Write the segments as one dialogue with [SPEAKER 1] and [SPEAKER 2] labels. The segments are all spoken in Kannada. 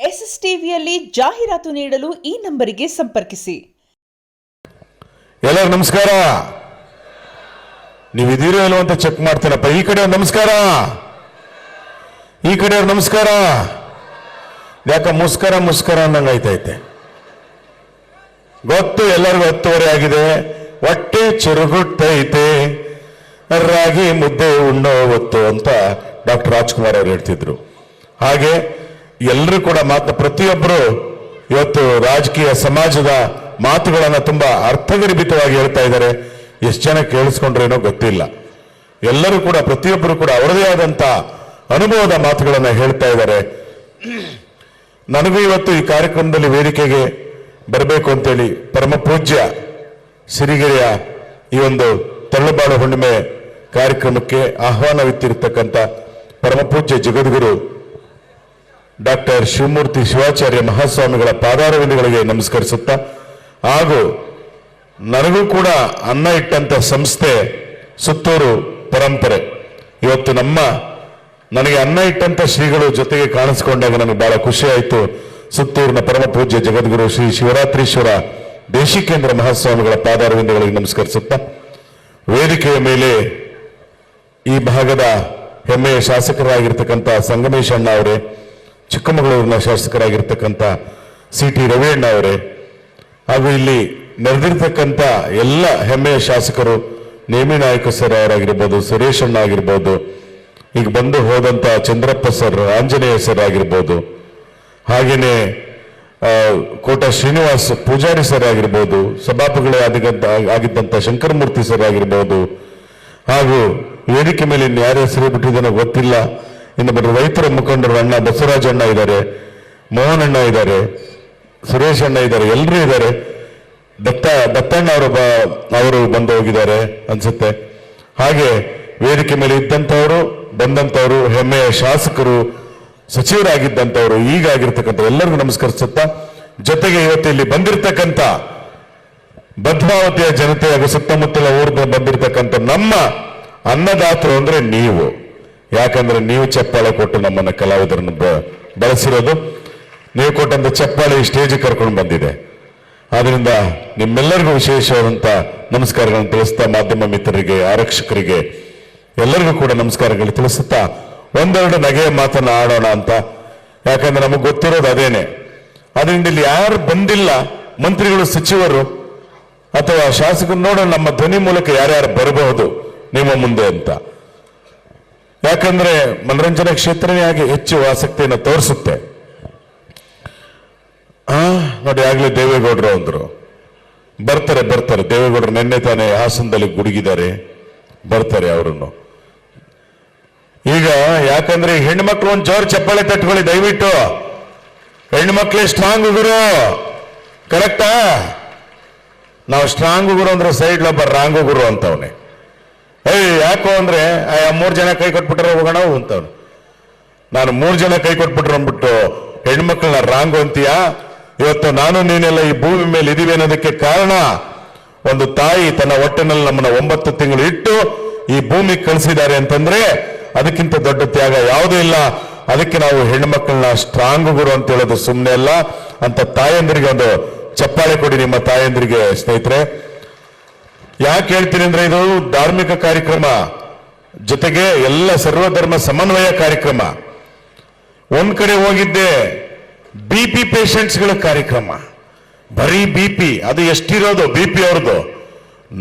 [SPEAKER 1] ಎಸ್ಎಸ್ ಟಿವಿಯಲ್ಲಿ ಜಾಹೀರಾತು ನೀಡಲು ಈ ನಂಬರಿಗೆ ಸಂಪರ್ಕಿಸಿ.
[SPEAKER 2] ಎಲ್ಲರೂ ನಮಸ್ಕಾರ. ನೀವು ಇದೀರೋ ಇಲ್ಲೋ ಅಂತ ಚೆಕ್ ಮಾಡ್ತೀರಪ್ಪ. ಈ ಕಡೆ ನಮಸ್ಕಾರ, ಈ ಕಡೆ ನಮಸ್ಕಾರ. ಯಾಕ ಮುಸ್ಕರ ಮುಸ್ಕರ ಅನ್ನಂಗೈತೈತೆ ಗೊತ್ತು, ಎಲ್ಲರಿಗೂ 10:30 ಆಗಿದೆ. ಹೊಟ್ಟೆ ಚುರುಗುಟ್ಟೈತೆ, ರಾಗಿ ಮುದ್ದೆ ಉಣ್ಣೋ ಹೊತ್ತು ಅಂತ ಡಾಕ್ಟರ್ ರಾಜ್ಕುಮಾರ್ ಅವರು ಹೇಳ್ತಿದ್ರು. ಹಾಗೆ ಎಲ್ಲರೂ ಕೂಡ ಪ್ರತಿಯೊಬ್ಬರು ಇವತ್ತು ರಾಜಕೀಯ ಸಮಾಜದ ಮಾತುಗಳನ್ನು ತುಂಬಾ ಅರ್ಥಗರ್ಭಿತವಾಗಿ ಹೇಳ್ತಾ ಇದ್ದಾರೆ. ಎಷ್ಟು ಜನ ಕೇಳಿಸ್ಕೊಂಡ್ರೇನೋ ಗೊತ್ತಿಲ್ಲ. ಎಲ್ಲರೂ ಕೂಡ ಪ್ರತಿಯೊಬ್ಬರು ಕೂಡ ಅವರದೇ ಆದಂತ ಅನುಭವದ ಮಾತುಗಳನ್ನು ಹೇಳ್ತಾ ಇದ್ದಾರೆ. ನನಗೂ ಇವತ್ತು ಈ ಕಾರ್ಯಕ್ರಮದಲ್ಲಿ ವೇದಿಕೆಗೆ ಬರಬೇಕು ಅಂತೇಳಿ ಪರಮ ಪೂಜ್ಯ ಸಿರಿಗೆರೆಯ ಈ ಒಂದು ತಳ್ಳುಬಾಳು ಹುಣ್ಣಿಮೆ ಕಾರ್ಯಕ್ರಮಕ್ಕೆ ಆಹ್ವಾನವಿತ್ತಿರತಕ್ಕಂಥ ಪರಮ ಪೂಜ್ಯ ಜಗದ್ಗುರು ಡಾಕ್ಟರ್ ಶಿವಮೂರ್ತಿ ಶಿವಾಚಾರ್ಯ ಮಹಾಸ್ವಾಮಿಗಳ ಪಾದಾರವಿಂದಗಳಿಗೆ ನಮಸ್ಕರಿಸುತ್ತಾ, ಹಾಗೂ ನನಗೂ ಕೂಡ ಅನ್ನ ಇಟ್ಟಂತ ಸಂಸ್ಥೆ ಸುತ್ತೂರು ಪರಂಪರೆ. ಇವತ್ತು ನನಗೆ ಅನ್ನ ಇಟ್ಟಂತ ಶ್ರೀಗಳು ಜೊತೆಗೆ ಕಾಣಿಸ್ಕೊಂಡಾಗ ನನಗೆ ಬಹಳ ಖುಷಿ ಆಯಿತು. ಸುತ್ತೂರಿನ ಪರಮ ಪೂಜ್ಯ ಜಗದ್ಗುರು ಶ್ರೀ ಶಿವರಾತ್ರೀಶ್ವರ ದೇಶಿಕೇಂದ್ರ ಮಹಾಸ್ವಾಮಿಗಳ ಪಾದಾರವಿಂದಗಳಿಗೆ ನಮಸ್ಕರಿಸುತ್ತಾ, ವೇದಿಕೆಯ ಮೇಲೆ ಈ ಭಾಗದ ಹೆಮ್ಮೆಯ ಶಾಸಕರಾಗಿರ್ತಕ್ಕಂಥ ಸಂಗಮೇಶ್ ಅಣ್ಣ ಅವರೇ, ಚಿಕ್ಕಮಗಳೂರಿನ ಶಾಸಕರಾಗಿರ್ತಕ್ಕಂಥ CT ರವಿಯಣ್ಣ ಅವರೇ, ಹಾಗೂ ಇಲ್ಲಿ ನೆರೆದಿರ್ತಕ್ಕಂಥ ಎಲ್ಲ ಹೆಮ್ಮೆಯ ಶಾಸಕರು, ನೇಮಿ ನಾಯಕ ಸರ್ ಅವರಾಗಿರ್ಬೋದು, ಸುರೇಶ್ ಅಣ್ಣ ಆಗಿರ್ಬೋದು, ಈಗ ಬಂದು ಹೋದಂತ ಚಂದ್ರಪ್ಪ ಸರ್, ಆಂಜನೇಯ ಸರ್ ಆಗಿರ್ಬೋದು, ಹಾಗೇನೆ ಕೋಟ ಶ್ರೀನಿವಾಸ್ ಪೂಜಾರಿ ಸರ್ ಆಗಿರ್ಬೋದು, ಸಭಾಪತಿಗಳೇ ಆಗಿದ್ದಂಥ ಶಂಕರಮೂರ್ತಿ ಸರ್ ಆಗಿರ್ಬೋದು, ಹಾಗೂ ವೇದಿಕೆ ಮೇಲೆ ಯಾರ ಹೆಸರು ಬಿಟ್ಟಿದ್ದಾನೋ ಗೊತ್ತಿಲ್ಲ, ಇನ್ನೊಬ್ಬರು ರೈತರ ಮುಖಂಡರು ಅಣ್ಣ ಬಸವರಾಜ ಅಣ್ಣ ಇದ್ದಾರೆ, ಮೋಹನ್ ಅಣ್ಣ ಇದ್ದಾರೆ, ಸುರೇಶ್ ಅಣ್ಣ ಇದ್ದಾರೆ, ಎಲ್ಲರೂ ಇದ್ದಾರೆ. ದತ್ತಣ್ಣ ಅವರು ಬಂದು ಹೋಗಿದ್ದಾರೆ ಅನ್ಸುತ್ತೆ. ಹಾಗೆ ವೇದಿಕೆ ಮೇಲೆ ಇದ್ದಂಥವರು, ಬಂದಂಥವರು, ಹೆಮ್ಮೆಯ ಶಾಸಕರು, ಸಚಿವರಾಗಿದ್ದಂಥವರು, ಈಗ ಆಗಿರ್ತಕ್ಕಂಥ ಎಲ್ಲರಿಗೂ ನಮಸ್ಕರಿಸುತ್ತಾ, ಜೊತೆಗೆ ಇವತ್ತು ಇಲ್ಲಿ ಬಂದಿರತಕ್ಕಂಥ ಭದ್ರಾವತಿಯ ಜನತೆ ಹಾಗೂ ಸುತ್ತಮುತ್ತಲ ಊರಿನ ಬಂದಿರತಕ್ಕಂಥ ನಮ್ಮ ಅನ್ನದಾತರು ಅಂದ್ರೆ ನೀವು. ಯಾಕಂದ್ರೆ ನೀವು ಚಪ್ಪಾಳೆ ಕೊಟ್ಟು ನಮ್ಮನ್ನ ಕಲಾವಿದರನ್ನು ಬಳಸಿರೋದು, ನೀವು ಕೊಟ್ಟಂತ ಚಪ್ಪಾಳೆ ಈ ಸ್ಟೇಜ್ ಕರ್ಕೊಂಡು ಬಂದಿದೆ. ಆದ್ರಿಂದ ನಿಮ್ಮೆಲ್ಲರಿಗೂ ವಿಶೇಷವಾದಂತ ನಮಸ್ಕಾರಗಳನ್ನು ತಿಳಿಸ್ತಾ, ಮಾಧ್ಯಮ ಮಿತ್ರರಿಗೆ, ಆರಕ್ಷಕರಿಗೆ ಎಲ್ಲರಿಗೂ ಕೂಡ ನಮಸ್ಕಾರಗಳು ತಿಳಿಸುತ್ತಾ, ಒಂದೆರಡು ನಗೆಯ ಮಾತನ್ನ ಆಡೋಣ ಅಂತ. ಯಾಕಂದ್ರೆ ನಮಗೆ ಗೊತ್ತಿರೋದು ಅದೇನೆ. ಅದರಿಂದ ಇಲ್ಲಿ ಯಾರು ಬಂದಿಲ್ಲ, ಮಂತ್ರಿಗಳು, ಸಚಿವರು ಅಥವಾ ಶಾಸಕರು, ನೋಡೋಣ ನಮ್ಮ ಧ್ವನಿ ಮೂಲಕ ಯಾರ್ಯಾರು ಬರಬಹುದು ನಿಮ್ಮ ಮುಂದೆ ಅಂತ. ಯಾಕಂದ್ರೆ ಮನರಂಜನಾ ಕ್ಷೇತ್ರನೇ ಆಗಿ ಹೆಚ್ಚು ಆಸಕ್ತಿಯನ್ನು ತೋರಿಸುತ್ತೆ. ನೋಡಿ, ಆಗ್ಲೇ ದೇವೇಗೌಡರು ಅಂದ್ರು, ಬರ್ತಾರೆ ದೇವೇಗೌಡರು ನಿನ್ನೆ ತಾನೇ ಹಾಸನದಲ್ಲಿ ಗುಡುಗಿದ್ದಾರೆ, ಬರ್ತಾರೆ ಅವರನ್ನು. ಈಗ ಯಾಕಂದ್ರೆ ಹೆಣ್ಮಕ್ಳು ಒಂದು ಜೋರು ಚಪ್ಪಾಳೆ ತಟ್ಕೊಳ್ಳಿ ದಯವಿಟ್ಟು. ಹೆಣ್ಮಕ್ಳೇ ಸ್ಟ್ರಾಂಗ್ ಗುರು, ಕರೆಕ್ಟಾ? ನಾವು ಸ್ಟ್ರಾಂಗ್ ಗುರು ಅಂದ್ರೆ ಸೈಡ್ ಒಬ್ಬ ರಾಂಗು ಗುರು ಅಂತವನೆ. ಯಾಕೋ ಅಂದ್ರೆ 3 ಜನ ಕೈ ಕೊಟ್ಬಿಟ್ರೆ ಹೋಗೋಣ ಅಂತವನು. ನಾನು 3 ಜನ ಕೈ ಕೊಟ್ಬಿಟ್ರು ಅಂದ್ಬಿಟ್ಟು ಹೆಣ್ಮಕ್ಳನ್ನ ರಾಂಗು ಅಂತೀಯ? ಇವತ್ತು ನಾನು ನೀನೆಲ್ಲ ಈ ಭೂಮಿ ಮೇಲೆ ಇದೀವಿ ಅನ್ನೋದಕ್ಕೆ ಕಾರಣ, ಒಂದು ತಾಯಿ ತನ್ನ ಹೊಟ್ಟೆನಲ್ಲಿ ನಮ್ಮನ್ನ 9 ತಿಂಗಳು ಇಟ್ಟು ಈ ಭೂಮಿಗೆ ಕಳಿಸಿದ್ದಾರೆ ಅಂತಂದ್ರೆ ಅದಕ್ಕಿಂತ ದೊಡ್ಡ ತ್ಯಾಗ ಯಾವುದೂ ಇಲ್ಲ. ಅದಕ್ಕೆ ನಾವು ಹೆಣ್ಮಕ್ಳನ್ನ ಸ್ಟ್ರಾಂಗ್ ಗುರು ಅಂತ ಹೇಳೋದು ಸುಮ್ಮನೆ ಅಲ್ಲ ಅಂತ. ತಾಯಂದ್ರಿಗೆ ಒಂದು ಚಪ್ಪಾಳೆ ಕೊಡಿ ನಿಮ್ಮ ತಾಯಂದ್ರಿಗೆ ಸ್ನೇಹಿತರೆ. ಯಾಕೆ ಹೇಳ್ತೀನಿ ಅಂದ್ರೆ, ಇದು ಧಾರ್ಮಿಕ ಕಾರ್ಯಕ್ರಮ ಜೊತೆಗೆ ಎಲ್ಲ ಸರ್ವಧರ್ಮ ಸಮನ್ವಯ ಕಾರ್ಯಕ್ರಮ. ಒಂದ್ ಕಡೆ ಹೋಗಿದ್ದೆ BP ಪೇಷಂಟ್ಸ್ಗಳ ಕಾರ್ಯಕ್ರಮ, ಬರೀ BP. ಅದು ಎಷ್ಟಿರೋದು BP ಅವ್ರದ್ದು?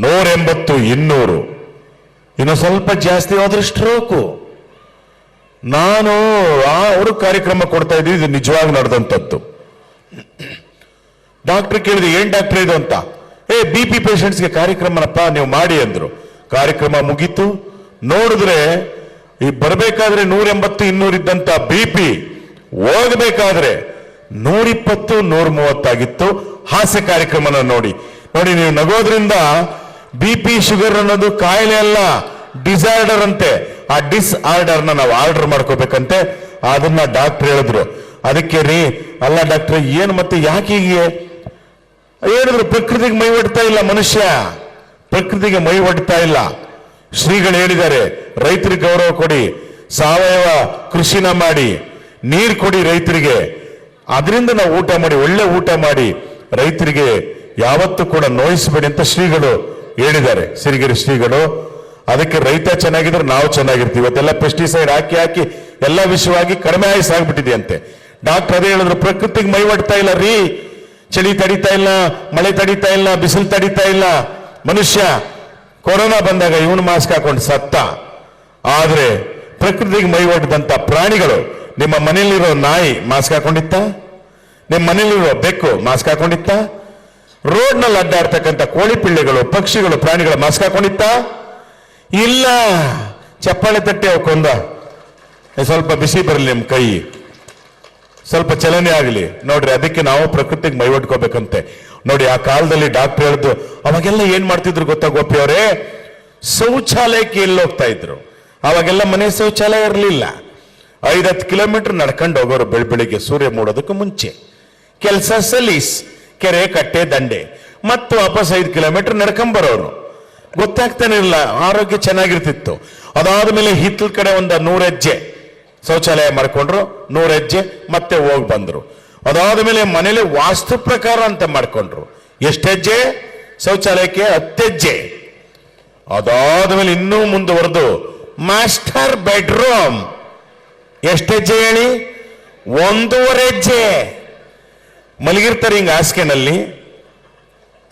[SPEAKER 2] 180, 200, ಇನ್ನು ಸ್ವಲ್ಪ ಜಾಸ್ತಿ ಹೋದ್ರೆ ಸ್ಟ್ರೋಕು. ನಾನು ಅವರು ಕಾರ್ಯಕ್ರಮ ಕೊಡ್ತಾ ಇದ್ದೀವಿ, ಇದು ನಿಜವಾಗಿ ನಡೆದಂಥದ್ದು. ಡಾಕ್ಟರ್ ಕೇಳಿದೆ, ಏನ್ ಡಾಕ್ಟರ್ ಇದು ಅಂತ. BP ಪೇಷಂಟ್ಸ್ಗೆ ಕಾರ್ಯಕ್ರಮನಪ್ಪ ನೀವು ಮಾಡಿ ಅಂದ್ರು. ಕಾರ್ಯಕ್ರಮ ಮುಗೀತು. ನೋಡಿದ್ರೆ ಈ ಬರಬೇಕಾದ್ರೆ 180, 200 ಇದ್ದಂತ BP ಹೋಗಬೇಕಾದ್ರೆ 120, 130 ಆಗಿತ್ತು. ಹಾಸ್ಯ ಕಾರ್ಯಕ್ರಮನ ನೋಡಿ ನೀವು ನಗೋದ್ರಿಂದ BP ಶುಗರ್ ಅನ್ನೋದು ಕಾಯಿಲೆ ಅಲ್ಲ, ಡಿಸಾರ್ಡರ್ ಅಂತೆ. ಆ ಡಿಸ್ಆರ್ಡರ್ನ ನಾವು ಆರ್ಡರ್ ಮಾಡ್ಕೋಬೇಕಂತೆ. ಅದನ್ನ ಡಾಕ್ಟರ್ ಹೇಳಿದ್ರು. ಅದಕ್ಕೆ ಅಲ್ಲ ಡಾಕ್ಟರ್, ಏನು ಮತ್ತೆ ಯಾಕೆ ಹೀಗೆ ಹೇಳಿದ್ರು? ಪ್ರಕೃತಿಗೆ ಮೈ ಒಡ್ತಾ ಇಲ್ಲ ಮನುಷ್ಯ, ಪ್ರಕೃತಿಗೆ ಮೈ ಒಡ್ತಾ ಇಲ್ಲ. ಶ್ರೀಗಳು ಹೇಳಿದ್ದಾರೆ, ರೈತರಿಗೆ ಗೌರವ ಕೊಡಿ, ಸಾವಯವ ಕೃಷಿನ ಮಾಡಿ, ನೀರು ಕೊಡಿ ರೈತರಿಗೆ, ಅದರಿಂದ ನಾವು ಊಟ ಮಾಡಿ, ಒಳ್ಳೆ ಊಟ ಮಾಡಿ ರೈತರಿಗೆ ಯಾವತ್ತೂ ಕೂಡ ನೋಯಿಸಬೇಡಿ ಅಂತ ಶ್ರೀಗಳು ಹೇಳಿದ್ದಾರೆ, ಸಿರಿಗೆರೆ ಶ್ರೀಗಳು. ಅದಕ್ಕೆ ರೈತ ಚೆನ್ನಾಗಿದ್ರೆ ನಾವು ಚೆನ್ನಾಗಿರ್ತೀವಿ. ಇವತ್ತೆಲ್ಲ ಪೆಸ್ಟಿಸೈಡ್ ಹಾಕಿ ಹಾಕಿ ಎಲ್ಲ ವಿಷಯವಾಗಿ ಕಡಿಮೆ ಆಯ್ಸಾಗ್ಬಿಟ್ಟಿದೆ ಅಂತೆ. ಡಾಕ್ಟರ್ ಅದೇ ಹೇಳಿದ್ರು, ಪ್ರಕೃತಿಗೆ ಮೈ ಒಡ್ತಾ ಇಲ್ಲ ರೀ, ಚಳಿ ತಡೀತಾ ಇಲ್ಲ, ಮಳೆ ತಡೀತಾ ಇಲ್ಲ, ಬಿಸಿಲು ತಡೀತಾ ಇಲ್ಲ. ಮನುಷ್ಯ ಕೊರೋನಾ ಬಂದಾಗ ಇವನು ಮಾಸ್ಕ್ ಹಾಕೊಂಡು ಸತ್ತ. ಆದ್ರೆ ಪ್ರಕೃತಿಗೆ ಮೈ ಒಡ್ದಂತ ಪ್ರಾಣಿಗಳು, ನಿಮ್ಮ ಮನೆಯಲ್ಲಿರೋ ನಾಯಿ ಮಾಸ್ಕ್ ಹಾಕೊಂಡಿತ್ತ? ನಿಮ್ಮ ಮನೆಯಲ್ಲಿರೋ ಬೆಕ್ಕು ಮಾಸ್ಕ್ ಹಾಕೊಂಡಿತ್ತ? ರೋಡ್ನಲ್ಲಿ ಅಡ್ಡಾಡ್ತಕ್ಕಂಥ ಕೋಳಿ ಪಿಳ್ಳೆಗಳು, ಪಕ್ಷಿಗಳು, ಪ್ರಾಣಿಗಳು ಮಾಸ್ಕ್ ಹಾಕೊಂಡಿತ್ತ? ಇಲ್ಲ. ಚಪ್ಪಾಳೆ ತಟ್ಟೆ ಕೊಂದ, ಸ್ವಲ್ಪ ಬಿಸಿ ಬರಲಿ ನಿಮ್ಮ ಕೈ, ಸ್ವಲ್ಪ ಚಲನೆ ಆಗಲಿ ನೋಡ್ರಿ. ಅದಕ್ಕೆ ನಾವು ಪ್ರಕೃತಿಗೆ ಮೈ ಒಡ್ಕೋಬೇಕಂತೆ. ನೋಡಿ, ಆ ಕಾಲದಲ್ಲಿ ಡಾಕ್ಟರ್ ಹೇಳಿದ್ದು, ಅವಾಗೆಲ್ಲ ಏನ್ ಮಾಡ್ತಿದ್ರು ಗೊತ್ತಾ ಗೋಪಿ ಅವರೇ? ಶೌಚಾಲಯಕ್ಕೆ ಎಲ್ಲಿ ಹೋಗ್ತಾ ಇದ್ರು? ಅವಾಗೆಲ್ಲ ಮನೆ ಶೌಚಾಲಯ ಇರಲಿಲ್ಲ. 5-10 ಕಿಲೋಮೀಟರ್ ನಡ್ಕೊಂಡು ಹೋಗೋರು ಬೆಳಿಗ್ಗೆ ಸೂರ್ಯ ಮೂಡೋದಕ್ಕೆ ಮುಂಚೆ. ಕೆಲಸ ಸಲೀಸ್, ಕೆರೆ ಕಟ್ಟೆ ದಂಡೆ, ಮತ್ತು ವಾಪಸ್ 5 ಕಿಲೋಮೀಟರ್ ನಡ್ಕೊಂಬರೋರು. ಗೊತ್ತಾಗ್ತಾನೆ ಇಲ್ಲ, ಆರೋಗ್ಯ ಚೆನ್ನಾಗಿರ್ತಿತ್ತು. ಅದಾದ ಮೇಲೆ ಹಿತ್ತಲ ಕಡೆ ಒಂದು 100 ಹೆಜ್ಜೆ ಶೌಚಾಲಯ ಮಾಡ್ಕೊಂಡ್ರು, 100 ಹೆಜ್ಜೆ ಮತ್ತೆ ಹೋಗಿ ಬಂದ್ರು. ಅದಾದ ಮೇಲೆ ಮನೇಲಿ ವಾಸ್ತು ಪ್ರಕಾರ ಅಂತ ಮಾಡ್ಕೊಂಡ್ರು. ಎಷ್ಟು ಹೆಜ್ಜೆ ಶೌಚಾಲಯಕ್ಕೆ? 10 ಹೆಜ್ಜೆ. ಅದಾದ ಮೇಲೆ ಇನ್ನೂ ಮುಂದುವರೆದು ಮಾಸ್ಟರ್ ಬೆಡ್ರೂಮ್. ಎಷ್ಟು ಹೆಜ್ಜೆ ಹೇಳಿ? 1.5 ಹೆಜ್ಜೆ. ಮಲಗಿರ್ತಾರೆ ಹಿಂಗ ಹಾಸಿಗೆನಲ್ಲಿ,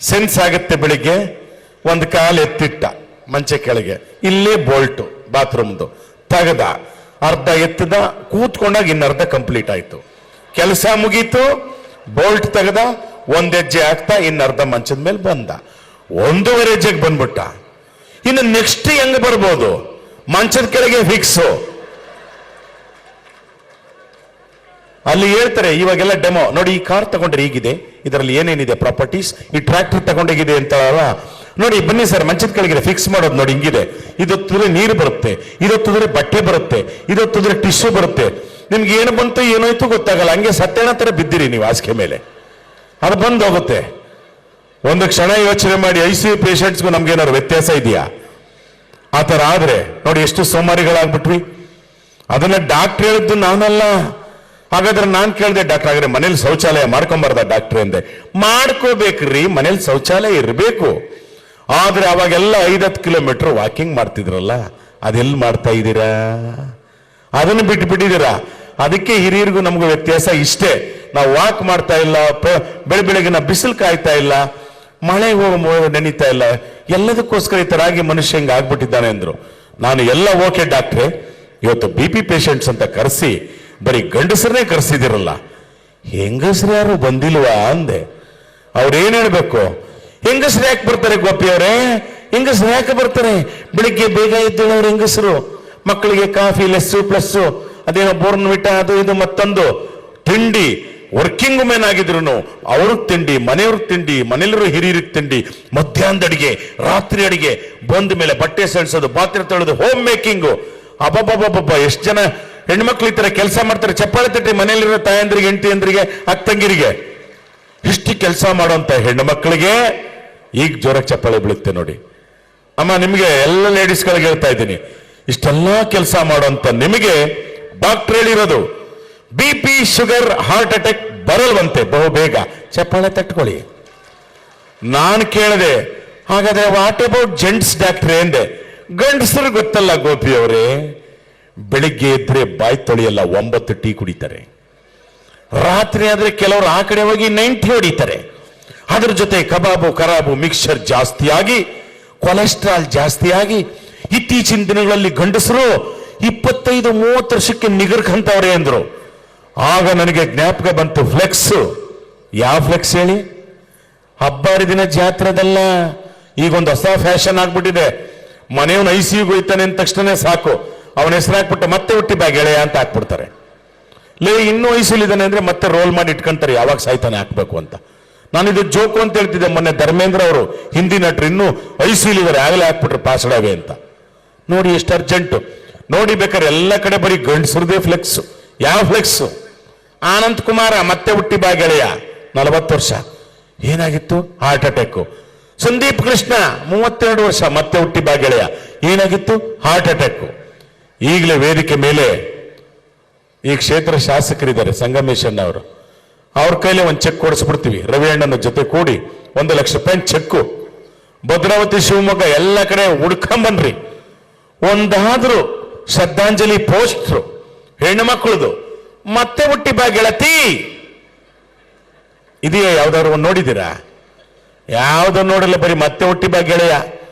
[SPEAKER 2] ಸೆನ್ಸ್ ಆಗುತ್ತೆ. ಬೆಳಿಗ್ಗೆ ಒಂದು ಕಾಲು ಎತ್ತಿಟ್ಟ ಮಂಚೆ ಕೆಳಗೆ, ಇಲ್ಲೇ ಬೋಲ್ಟು ಬಾತ್ರೂಮ್ದು ತೆಗೆದ, ಅರ್ಧ ಎತ್ತದ, ಕೂತ್ಕೊಂಡಾಗ ಇನ್ನರ್ಧ ಕಂಪ್ಲೀಟ್ ಆಯ್ತು. ಕೆಲಸ ಮುಗೀತು, ಬೋಲ್ಟ್ ತೆಗೆದ, 1 ಹೆಜ್ಜೆ ಹಾಕ್ತಾ ಇನ್ನರ್ಧ ಮಂಚದ ಮೇಲೆ ಬಂದ. 1.5 ಹೆಜ್ಜೆಗೆ ಬಂದ್ಬಿಟ್ಟ. ಇನ್ನು ನೆಕ್ಸ್ಟ್ ಹೆಂಗ್ ಬರ್ಬೋದು? ಮಂಚದ ಕೆಳಗೆ ಫಿಕ್ಸು. ಅಲ್ಲಿ ಹೇಳ್ತಾರೆ ಇವಾಗೆಲ್ಲ ಡೆಮೋ ನೋಡಿ, ಈ ಕಾರ್ ತಗೊಂಡ್ರೆ ಹೀಗಿದೆ, ಇದರಲ್ಲಿ ಏನೇನಿದೆ ಪ್ರಾಪರ್ಟೀಸ್, ಈ ಟ್ರ್ಯಾಕ್ಟರ್ ತಗೊಂಡೋಗಿದೆ ಅಂತ ನೋಡಿ. ಬನ್ನಿ ಸರ್, ಮಂಚದ ಕೆಳಗಿದೆ ಫಿಕ್ಸ್ ಮಾಡೋದು ನೋಡಿ, ಹಿಂಗಿದೆ. ಇದೊತ್ತಿದ್ರೆ ನೀರು ಬರುತ್ತೆ, ಇದೊತ್ತಿದ್ರೆ ಬಟ್ಟೆ ಬರುತ್ತೆ, ಇದೊತ್ತಿದ್ರೆ ಟಿಶ್ಯೂ ಬರುತ್ತೆ. ನಿಮ್ಗೆ ಏನು ಬಂತು ಏನೋಯ್ತು ಗೊತ್ತಾಗಲ್ಲ, ಹಂಗೆ ಸತ್ಯನ ತರ ಬಿದ್ದಿರಿ ನೀವು ಹಾಸಿಗೆ ಮೇಲೆ, ಅದು ಬಂದು ಹೋಗುತ್ತೆ. ಒಂದು ಕ್ಷಣ ಯೋಚನೆ ಮಾಡಿ, ICU ಪೇಷಂಟ್ಸ್ಗೂ ನಮ್ಗೇನಾದ್ರು ವ್ಯತ್ಯಾಸ ಇದೆಯಾ? ಆ ಥರ ಆದ್ರೆ ನೋಡಿ ಎಷ್ಟು ಸೋಮಾರಿಗಳಾಗ್ಬಿಟ್ವಿ. ಅದನ್ನ ಡಾಕ್ಟರ್ ಹೇಳಿದ್ದು ನಾನಲ್ಲ. ಹಾಗಾದ್ರೆ ನಾನು ಕೇಳಿದೆ, ಡಾಕ್ಟರ್ ಹಾಗಾದ್ರೆ ಮನೇಲಿ ಶೌಚಾಲಯ ಮಾಡ್ಕೊಂಬಾರ್ದ ಡಾಕ್ಟರ್ ಎಂದೆ. ಮಾಡ್ಕೋಬೇಕ್ರಿ, ಮನೇಲಿ ಶೌಚಾಲಯ ಇರಬೇಕು. ಆದ್ರೆ ಅವಾಗೆಲ್ಲ 5-10 ಕಿಲೋಮೀಟರ್ ವಾಕಿಂಗ್ ಮಾಡ್ತಿದ್ರಲ್ಲ, ಅದೆಲ್ಲಿ ಮಾಡ್ತಾ ಇದ್ದೀರಾ? ಅದನ್ನು ಬಿಟ್ಬಿಟ್ಟಿದ್ದೀರಾ. ಅದಕ್ಕೆ ಹಿರಿಯರಿಗೂ ನಮಗೂ ವ್ಯತ್ಯಾಸ ಇಷ್ಟೇ. ನಾವು ವಾಕ್ ಮಾಡ್ತಾ ಇಲ್ಲ, ಬೆಳಗಿನ ಬಿಸಿಲು ಕಾಯ್ತಾ ಇಲ್ಲ, ಮಳೆ ಹೋಗಿ ನೆನೀತಾ ಇಲ್ಲ. ಎಲ್ಲದಕ್ಕೋಸ್ಕರ ಈ ತರ ಆಗಿ ಮನುಷ್ಯ ಹಿಂಗೆ ಆಗ್ಬಿಟ್ಟಿದ್ದಾನೆ ಅಂದ್ರು. ನಾನು ಎಲ್ಲ ಓಕೆ ಡಾಕ್ಟ್ರೆ, ಇವತ್ತು BP ಪೇಷಂಟ್ಸ್ ಅಂತ ಕರೆಸಿ ಬರೀ ಗಂಡಸರನ್ನೇ ಕರೆಸಿದಿರಲ್ಲ, ಹೆಂಗಸರು ಯಾರು ಬಂದಿಲ್ವಾ ಅಂದೆ. ಅವ್ರೇನ್ ಹೇಳ್ಬೇಕು? ಹೆಂಗಸರು ಯಾಕೆ ಬರ್ತಾರೆ ಗೋಪಿ ಅವರೇ? ಹೆಂಗಸರು ಯಾಕೆ ಬರ್ತಾರೆ? ಬೆಳಿಗ್ಗೆ ಬೇಗ ಎದ್ದೇಳವ್ರು ಹೆಂಗಸರು. ಮಕ್ಕಳಿಗೆ ಕಾಫಿ, ಲೆಸ್ಸು ಪ್ಲಸ್ಸು, ಅದೇನೋ ಬೋರ್ನ್ವಿಟಾ, ಅದು ಇದು ಮತ್ತೊಂದು ತಿಂಡಿ. ವರ್ಕಿಂಗ್ ವುಮೆನ್ ಆಗಿದ್ರು ಅವ್ರಿಗೆ ತಿಂಡಿ, ಮನೆಯವ್ರಿಗೆ ತಿಂಡಿ, ಮನೆಯಲ್ಲಿರೋ ಹಿರಿಯರಿಗೆ ತಿಂಡಿ, ಮಧ್ಯಾಹ್ನದ ಅಡಿಗೆ, ರಾತ್ರಿ ಅಡಿಗೆ, ಬಂದ ಮೇಲೆ ಬಟ್ಟೆ ಸೆಳ್ಸೋದು, ಪಾತ್ರೆ ತೊಳೆದು, ಹೋಮ್ ಮೇಕಿಂಗು. ಅಬ್ಬಬ್ಬಬ್ಬಬ್ಬ, ಎಷ್ಟು ಜನ ಹೆಣ್ಮಕ್ಳು ಈ ತರ ಕೆಲಸ ಮಾಡ್ತಾರೆ. ಚಪ್ಪಾಳೆ ತಟ್ಟಿ ಮನೆಯಲ್ಲಿರೋ ತಾಯಂದ್ರಿಗೆ, ಹೆಂಡತಿಯಂದ್ರಿಗೆ, ಅಕ್ಕಂಗಿರಿಗೆ. ಇಷ್ಟು ಕೆಲಸ ಮಾಡೋಂಥ ಹೆಣ್ಣು ಮಕ್ಕಳಿಗೆ ಈಗ ಜೋರಾಗಿ ಚಪ್ಪಾಳೆ ಬೀಳುತ್ತೆ ನೋಡಿ. ಅಮ್ಮ, ನಿಮಗೆ ಎಲ್ಲ ಲೇಡೀಸ್ಗಳಿಗೆ ಹೇಳ್ತಾ ಇದ್ದೀನಿ, ಇಷ್ಟೆಲ್ಲ ಕೆಲಸ ಮಾಡೋಂಥ ನಿಮಗೆ ಡಾಕ್ಟರ್ ಹೇಳಿರೋದು BP, ಶುಗರ್, ಹಾರ್ಟ್ ಅಟ್ಯಾಕ್ ಬರಲ್ವಂತೆ ಬಹು ಬೇಗ. ಚಪ್ಪಾಳೆ ತಟ್ಕೊಳ್ಳಿ. ನಾನು ಕೇಳಿದೆ, ಹಾಗಾದ್ರೆ ವಾಟ್ ಅಬೌಟ್ ಜೆಂಟ್ಸ್ ಡಾಕ್ಟ್ರೆ ಎಂದೆ. ಗಂಡಸರು ಗೊತ್ತಲ್ಲ ಗೋಪಿ ಅವರೇ, ಬೆಳಿಗ್ಗೆ ಎದ್ರೆ ಬಾಯಿ ತೊಳೆಯಲ್ಲ, 9 ಟೀ ಕುಡಿತಾರೆ. ರಾತ್ರಿ ಆದ್ರೆ ಕೆಲವರು ಆ ಕಡೆ ಹೋಗಿ 90 ಹೊಡಿತಾರೆ. ಅದ್ರ ಜೊತೆ ಕಬಾಬು, ಕರಾಬು, ಮಿಕ್ಸ್ಚರ್ ಜಾಸ್ತಿ ಆಗಿ, ಕೊಲೆಸ್ಟ್ರಾಲ್ ಜಾಸ್ತಿ ಆಗಿ, ಇತ್ತೀಚಿನ ದಿನಗಳಲ್ಲಿ ಗಂಡಸರು 25-30 ವರ್ಷಕ್ಕೆ ನಿಗರ್ಕಂತವ್ರೆ ಅಂದ್ರು. ಆಗ ನನಗೆ ಜ್ಞಾಪಕ ಬಂತು ಫ್ಲೆಕ್ಸ್. ಯಾವ ಫ್ಲೆಕ್ಸ್ ಹೇಳಿ? ಹಬ್ಬ ಹರಿದಿನ ಜಾತ್ರೆದಲ್ಲ, ಈಗೊಂದು ಹೊಸ ಫ್ಯಾಷನ್ ಆಗ್ಬಿಟ್ಟಿದೆ. ಮನೆಯವನು ICUಗೆ ಹೋಯ್ತಾನೆ ಅಂದ ತಕ್ಷಣ ಸಾಕು, ಅವನ ಹೆಸರು ಹಾಕ್ಬಿಟ್ಟು ಮತ್ತೆ ಹುಟ್ಟಿ ಬ್ಯಾಗ್ ಗೆಳೆಯ ಅಂತ ಹಾಕ್ಬಿಡ್ತಾರೆ. ಇನ್ನೂ ICU ಇದ್ದಾನೆ ಅಂದ್ರೆ ಮತ್ತೆ ರೋಲ್ ಮಾಡಿ ಇಟ್ಕೊಂತಾರೆ, ಯಾವಾಗ ಸಾಯ್ತಾನೆ ಹಾಕ್ಬೇಕು ಅಂತ. ನಾನಿದು ಜೋಕು ಅಂತ ಹೇಳ್ತಿದ್ದೆ. ಮೊನ್ನೆ ಧರ್ಮೇಂದ್ರ ಅವರು, ಹಿಂದಿ ನಟರು, ಇನ್ನೂ ICU ಇದ್ದಾರೆ, ಆಗಲೇ ಹಾಕ್ಬಿಟ್ರು ಪಾಸಡಾವೆ ಅಂತ. ನೋಡಿ ಎಷ್ಟು ಅರ್ಜೆಂಟು ನೋಡಿ. ಬೇಕಾದ್ರೆ ಎಲ್ಲ ಕಡೆ ಬರೀ ಗಂಡಸರದೇ ಫ್ಲೆಕ್ಸ್. ಯಾವ ಫ್ಲೆಕ್ಸ್? ಆನಂದ್ ಕುಮಾರ ಮತ್ತೆ ಹುಟ್ಟಿ ಬಾ ಗೆಳೆಯ, 40 ವರ್ಷ, ಏನಾಗಿತ್ತು? Heart attack. ಸಂದೀಪ್ ಕೃಷ್ಣ 32 ವರ್ಷ, ಮತ್ತೆ ಹುಟ್ಟಿ ಬಾ ಗೆಳೆಯ, ಏನಾಗಿತ್ತು? Heart attack. ಈಗಲೇ ವೇದಿಕೆ ಮೇಲೆ ಈ ಕ್ಷೇತ್ರ ಶಾಸಕರಿದ್ದಾರೆ, ಸಂಗಮೇಶನ್ ಅವರು. ಅವ್ರ ಕೈಲಿ ಒಂದು ಚೆಕ್ ಕೊಡಿಸ್ಬಿಡ್ತೀವಿ. ರವಿ ಅಣ್ಣನ ಜೊತೆ ಕೂಡಿ 1 ಲಕ್ಷ ರೂಪಾಯಿ ಚೆಕ್ಕು ಭದ್ರಾವತಿ ಶಿವಮೊಗ್ಗ ಎಲ್ಲ ಕಡೆ ಹುಡ್ಕೊಂಬನ್ರಿ. ಒಂದಾದ್ರೂ ಶ್ರದ್ಧಾಂಜಲಿ ಪೋಸ್ಟ್ರು ಹೆಣ್ಣು ಮಕ್ಕಳದು ಮತ್ತೆ ಹುಟ್ಟಿ ಬಾ ಗೆಳತಿ ಇದೆಯಾ? ಯಾವ್ದಾದ್ರು ಒಂದು ನೋಡಿದ್ದೀರಾ? ಯಾವ್ದು ನೋಡಲ್ಲ, ಬರೀ ಮತ್ತೆ ಹುಟ್ಟಿ ಬಾ ಗೆಳೆಯ.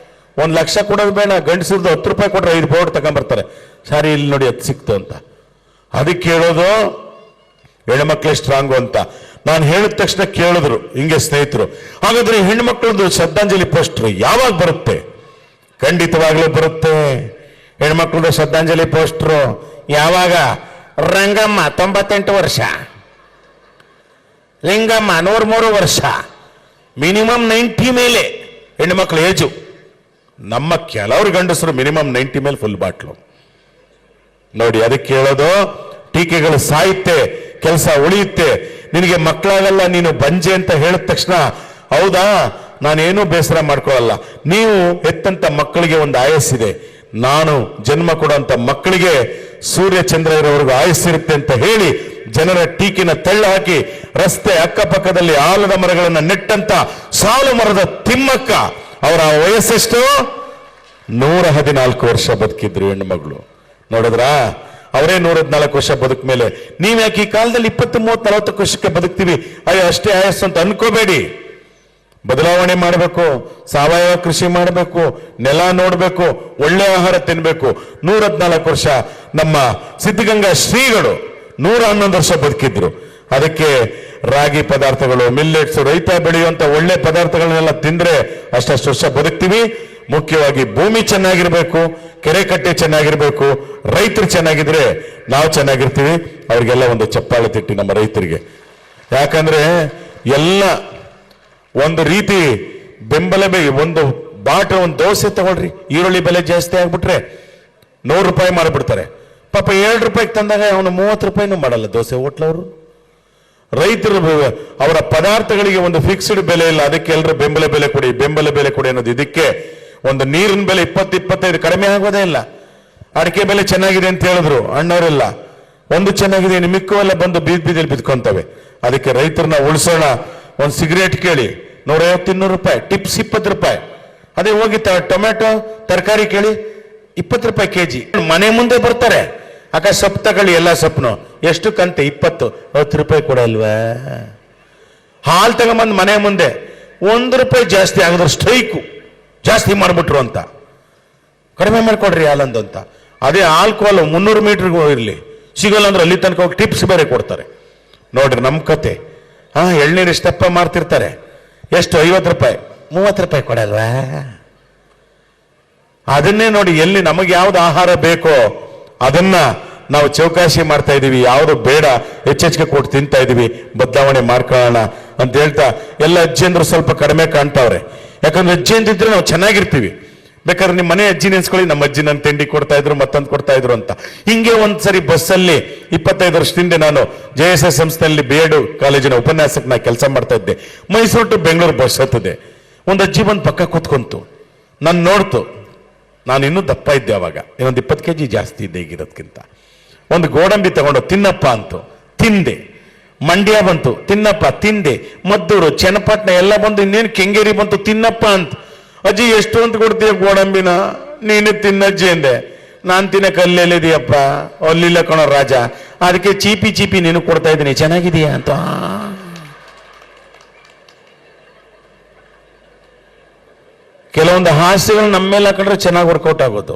[SPEAKER 2] 1 ಲಕ್ಷ ಕೊಡೋದು ಬೇಡ, ಗಂಡಸರದು 10 ರೂಪಾಯಿ ಕೊಟ್ರೆ 5 ಬೋರ್ಡ್ ತಗೊಂಡ್ಬರ್ತಾರೆ. ಸಾರಿ ಇಲ್ಲಿ ನೋಡಿ ಅದು ಸಿಕ್ತು ಅಂತ. ಅದಕ್ಕೆ ಹೇಳೋದು ಹೆಣ್ಮಕ್ಳೇ ಸ್ಟ್ರಾಂಗು ಅಂತ. ನಾನು ಹೇಳಿದ ತಕ್ಷಣ ಕೇಳಿದ್ರು ಹಿಂಗೆ ಸ್ನೇಹಿತರು, ಹಾಗಾದ್ರೆ ಹೆಣ್ಮಕ್ಳದ್ದು ಶ್ರದ್ಧಾಂಜಲಿ ಪೋಸ್ಟರ್ ಯಾವಾಗ ಬರುತ್ತೆ? ಖಂಡಿತವಾಗ್ಲೂ ಬರುತ್ತೆ. ಹೆಣ್ಮಕ್ಳದ್ದು ಶ್ರದ್ಧಾಂಜಲಿ ಪೋಸ್ಟರ್ ಯಾವಾಗ? ರಂಗಮ್ಮ 98 ವರ್ಷ, ಲಿಂಗಮ್ಮ 103 ವರ್ಷ, ಮಿನಿಮಮ್ 90 ಮೇಲೆ ಹೆಣ್ಮಕ್ಳು ಏಜು. ನಮ್ಮ ಕೆಲವರು ಗಂಡಸರು ಮಿನಿಮಮ್ 90 ಮೇಲೆ ಫುಲ್ ಬಾಟ್ಲು ನೋಡಿ. ಅದಕ್ಕೆ ಹೇಳೋದು ಟೀಕೆಗಳು ಸಾಯುತ್ತೆ, ಕೆಲಸ ಉಳಿಯುತ್ತೆ. ನಿನಗೆ ಮಕ್ಕಳಾಗಲ್ಲ, ನೀನು ಬಂಜೆ ಅಂತ ಹೇಳಿದ ತಕ್ಷಣ ಹೌದಾ ನಾನೇನು ಬೇಸರ ಮಾಡ್ಕೊಳ್ಳಲ್ಲ. ನೀವು ಹೆತ್ತಂತ ಮಕ್ಕಳಿಗೆ ಒಂದು ಆಯಸ್ಸಿದೆ, ನಾನು ಜನ್ಮ ಕೊಡುವಂತ ಮಕ್ಕಳಿಗೆ ಸೂರ್ಯ ಚಂದ್ರ ಇರೋವರೆಗೂ ಆಯಸ್ಸಿರುತ್ತೆ ಅಂತ ಹೇಳಿ ಜನರ ಟೀಕಿನ ತಳ್ಳ ಹಾಕಿ ರಸ್ತೆ ಅಕ್ಕಪಕ್ಕದಲ್ಲಿ ಆಲದ ಮರಗಳನ್ನು ನೆಟ್ಟಂತ ಸಾಲು ಮರದ ತಿಮ್ಮಕ್ಕ ಅವರ ವಯಸ್ಸೆಷ್ಟು? 114 ವರ್ಷ ಬದುಕಿದ್ರು ಹೆಣ್ಣು ಮಗಳು. ನೋಡಿದ್ರಾ? ಅವರೇ 114 ವರ್ಷ ಬದುಕ ಮೇಲೆ ನೀವ್ಯಾಕೆ ಈ ಕಾಲದಲ್ಲಿ 20, 30, 40 ವರ್ಷಕ್ಕೆ ಬದುಕ್ತೀವಿ ಅಯ್ಯೋ ಅಷ್ಟೇ ಆಯಸ್ಸು ಅಂತ ಅನ್ಕೋಬೇಡಿ. ಬದಲಾವಣೆ ಮಾಡಬೇಕು, ಸಾವಯವ ಕೃಷಿ ಮಾಡಬೇಕು, ನೆಲ ನೋಡಬೇಕು, ಒಳ್ಳೆ ಆಹಾರ ತಿನ್ಬೇಕು. 114 ವರ್ಷ ನಮ್ಮ ಸಿದ್ಧಗಂಗಾ ಶ್ರೀಗಳು 111 ವರ್ಷ ಬದುಕಿದ್ರು. ಅದಕ್ಕೆ ರಾಗಿ ಪದಾರ್ಥಗಳು, ಮಿಲ್ಲೆಟ್ಸ್, ರೈತ ಬೆಳೆಯುವಂತ ಒಳ್ಳೆ ಪದಾರ್ಥಗಳನ್ನೆಲ್ಲ ತಿಂದ್ರೆ ಅಷ್ಟಷ್ಟು ವರ್ಷ ಬದುಕ್ತೀವಿ. ಮುಖ್ಯವಾಗಿ ಭೂಮಿ ಚೆನ್ನಾಗಿರ್ಬೇಕು, ಕೆರೆ ಕಟ್ಟೆ ಚೆನ್ನಾಗಿರ್ಬೇಕು, ರೈತರು ಚೆನ್ನಾಗಿದ್ರೆ ನಾವು ಚೆನ್ನಾಗಿರ್ತೀವಿ. ಅವ್ರಿಗೆಲ್ಲ ಒಂದು ಚಪ್ಪಾಳೆ ತಿಟ್ಟಿ ನಮ್ಮ ರೈತರಿಗೆ. ಯಾಕಂದ್ರೆ ಎಲ್ಲ ಒಂದು ರೀತಿ ಬೆಂಬಲ ಒಂದು ಒಂದು ದೋಸೆ ತಗೊಳ್ರಿ, ಈರುಳ್ಳಿ ಬೆಲೆ ಜಾಸ್ತಿ ಆಗ್ಬಿಟ್ರೆ 100 ರೂಪಾಯಿ ಮಾಡಿಬಿಡ್ತಾರೆ. ಪಾಪ 7 ರೂಪಾಯಿಗೆ ತಂದಾಗ ಅವನು 30 ರೂಪಾಯಿನೂ ಮಾಡಲ್ಲ ದೋಸೆ ಹೋಟ್ಲವರು. ರೈತರು ಅವರ ಪದಾರ್ಥಗಳಿಗೆ ಒಂದು ಫಿಕ್ಸ್ಡ್ ಬೆಲೆ ಇಲ್ಲ, ಅದಕ್ಕೆ ಎಲ್ಲರೂ ಬೆಂಬಲ ಬೆಲೆ ಕೊಡಿ, ಬೆಂಬಲ ಬೆಲೆ ಕೊಡಿ ಅನ್ನೋದು. ಇದಕ್ಕೆ ಒಂದು ನೀರಿನ ಬೆಲೆ 20-25 ಕಡಿಮೆ ಆಗೋದೇ ಇಲ್ಲ. ಅಡಿಕೆ ಬೆಲೆ ಚೆನ್ನಾಗಿದೆ ಅಂತ ಹೇಳಿದ್ರು ಅಣ್ಣವರೆಲ್ಲ, ಒಂದು ಚೆನ್ನಾಗಿದೆ, ಇನ್ನು ಮಿಕ್ಕವೆಲ್ಲ ಬಂದು ಬೀದಿಯಲ್ಲಿ ಬಿದ್ಕೊಂತವೆ. ಅದಕ್ಕೆ ರೈತರನ್ನ ಉಳಿಸೋಣ. ಒಂದು ಸಿಗರೇಟ್ ಕೇಳಿ 150-200 ರೂಪಾಯಿ, ಟಿಪ್ಸ್ 20 ರೂಪಾಯಿ. ಅದೇ ಹೋಗಿ ಟೊಮೆಟೊ ತರಕಾರಿ ಕೇಳಿ 20 ರೂಪಾಯಿ ಕೆಜಿ. ಮನೆ ಮುಂದೆ ಬರ್ತಾರೆ, ಅಕ್ಕ ಸೊಪ್ಪು ತಗೊಳ್ಳಿ, ಎಲ್ಲ ಸೊಪ್ಪನು ಎಷ್ಟು ಕಂತೆ? 20, 10 ರೂಪಾಯಿ ಕೊಡಲ್ವಾ? ಹಾಲು ತಗೊಂಬಂದು ಮನೆ ಮುಂದೆ 1 ರೂಪಾಯಿ ಜಾಸ್ತಿ ಆಗಿದ್ರು ಸ್ಟ್ರೈಕು, ಜಾಸ್ತಿ ಮಾಡ್ಬಿಟ್ರು ಅಂತ. ಕಡಿಮೆ ಮಾಡ್ಕೊಡ್ರಿ ಹಾಲಂದು ಅಂತ. ಅದೇ ಆಲ್ಕೋಹಾಲ್ 300 ಮೀಟರ್ಗೂ ಇರಲಿ, ಸಿಗಲ್ಲ ಅಂದ್ರೆ ಅಲ್ಲಿ ತನಕ ಹೋಗಿ ಟಿಪ್ಸ್ ಬೇರೆ ಕೊಡ್ತಾರೆ. ನೋಡ್ರಿ ನಮ್ಮ ಕತೆ. ಎಳ್ನೀರು ಇಷ್ಟಪ್ಪ ಮಾಡ್ತಿರ್ತಾರೆ, ಎಷ್ಟು? 50 ರೂಪಾಯಿ, 30 ರೂಪಾಯಿ ಕೊಡಲ್ವಾ? ಅದನ್ನೇ ನೋಡಿ, ಎಲ್ಲಿ ನಮಗೆ ಯಾವ್ದು ಆಹಾರ ಬೇಕೋ ಅದನ್ನ ನಾವು ಚೌಕಾಶಿ ಮಾಡ್ತಾ ಇದೀವಿ, ಯಾವುದು ಬೇಡ ಹೆಚ್ಚೆಚ್ಚಿಗೆ ಕೊಟ್ಟು ತಿಂತಾ ಇದೀವಿ. ಬದಲಾವಣೆ ಮಾಡ್ಕೊಳ್ಳೋಣ ಅಂತ ಹೇಳ್ತಾ ಎಲ್ಲ ಅಜ್ಜಿಯಂದ್ರು ಸ್ವಲ್ಪ ಕಡಿಮೆ ಕಾಣ್ತಾವ್ರೆ. ಯಾಕಂದ್ರೆ ಅಜ್ಜಿ ಅಂತಿದ್ರೆ ನಾವು ಚೆನ್ನಾಗಿರ್ತೀವಿ. ಬೇಕಾದ್ರೆ ನಿಮ್ಮ ಮನೆ ಅಜ್ಜಿ ನೆನ್ಸ್ಕೊಳ್ಳಿ, ನಮ್ಮ ಅಜ್ಜಿ ನನ್ನ ತಿಂಡಿ ಕೊಡ್ತಾ ಇದ್ರು, ಮತ್ತೊಂದು ಕೊಡ್ತಾ ಇದ್ರು ಅಂತ. ಹಿಂಗೆ ಒಂದ್ಸರಿ ಬಸ್ಸಲ್ಲಿ 25 ವರ್ಷದಿಂದ ನಾನು JSS ಸಂಸ್ಥೆಯಲ್ಲಿ B.Ed ಕಾಲೇಜಿನ ಉಪನ್ಯಾಸಕ್ಕೆ ನಾ ಕೆಲಸ ಮಾಡ್ತಾ ಇದ್ದೆ. ಮೈಸೂರು ಟು ಬೆಂಗಳೂರು ಬಸ್ ಹತ್ತದೆ. ಒಂದು ಅಜ್ಜಿ ಬಂದು ಪಕ್ಕ ಕೂತ್ಕೊಂತು, ನಾನು ನೋಡ್ತು. ನಾನು ಇನ್ನೂ ದಪ್ಪ ಇದ್ದೆ ಅವಾಗ, ಇನ್ನೊಂದು 20 kg ಜಾಸ್ತಿ ಇದ್ದೆ ಈಗಿರೋದಕ್ಕಿಂತ. ಒಂದು ಗೋಡಂಬಿ ತಗೊಂಡು ತಿನ್ನಪ್ಪ ಅಂತು, ತಿಂದೆ. ಮಂಡ್ಯ ಬಂತು, ತಿನ್ನಪ್ಪ, ತಿಂದೆ. ಮದ್ದೂರು, ಚನ್ನಪಟ್ಟಣ ಎಲ್ಲ ಬಂದು, ಇನ್ನೇನು ಕೆಂಗೇರಿ ಬಂತು, ತಿನ್ನಪ್ಪ ಅಂತ. ಅಜ್ಜಿ ಎಷ್ಟು ಅಂತ ಕೊಡ್ತೀಯ ಗೋಡಂಬಿನ? ನೀನು ತಿನ್ನಜ್ಜಿ ಅಂದೆ. ನಾನು ತಿನ್ನಕ್ಕೆ ಅಲ್ಲೆಲ್ಲಿದೆಯಪ್ಪ? ಅಲ್ಲಿಲ್ಲ ಕಣೋ ರಾಜ, ಅದಕ್ಕೆ ಚೀಪಿ ಚೀಪಿ ನೀನು ಕೊಡ್ತಾ ಇದ್ದೀನಿ, ಚೆನ್ನಾಗಿದೆಯಾ ಅಂತ. ಕೆಲವೊಂದು ಹಾಸ್ಯಗಳು ನಮ್ಮ ಮೇಲೆ ಹಾಕೊಂಡ್ರೆ ಚೆನ್ನಾಗಿ ವರ್ಕೌಟ್ ಆಗೋದು.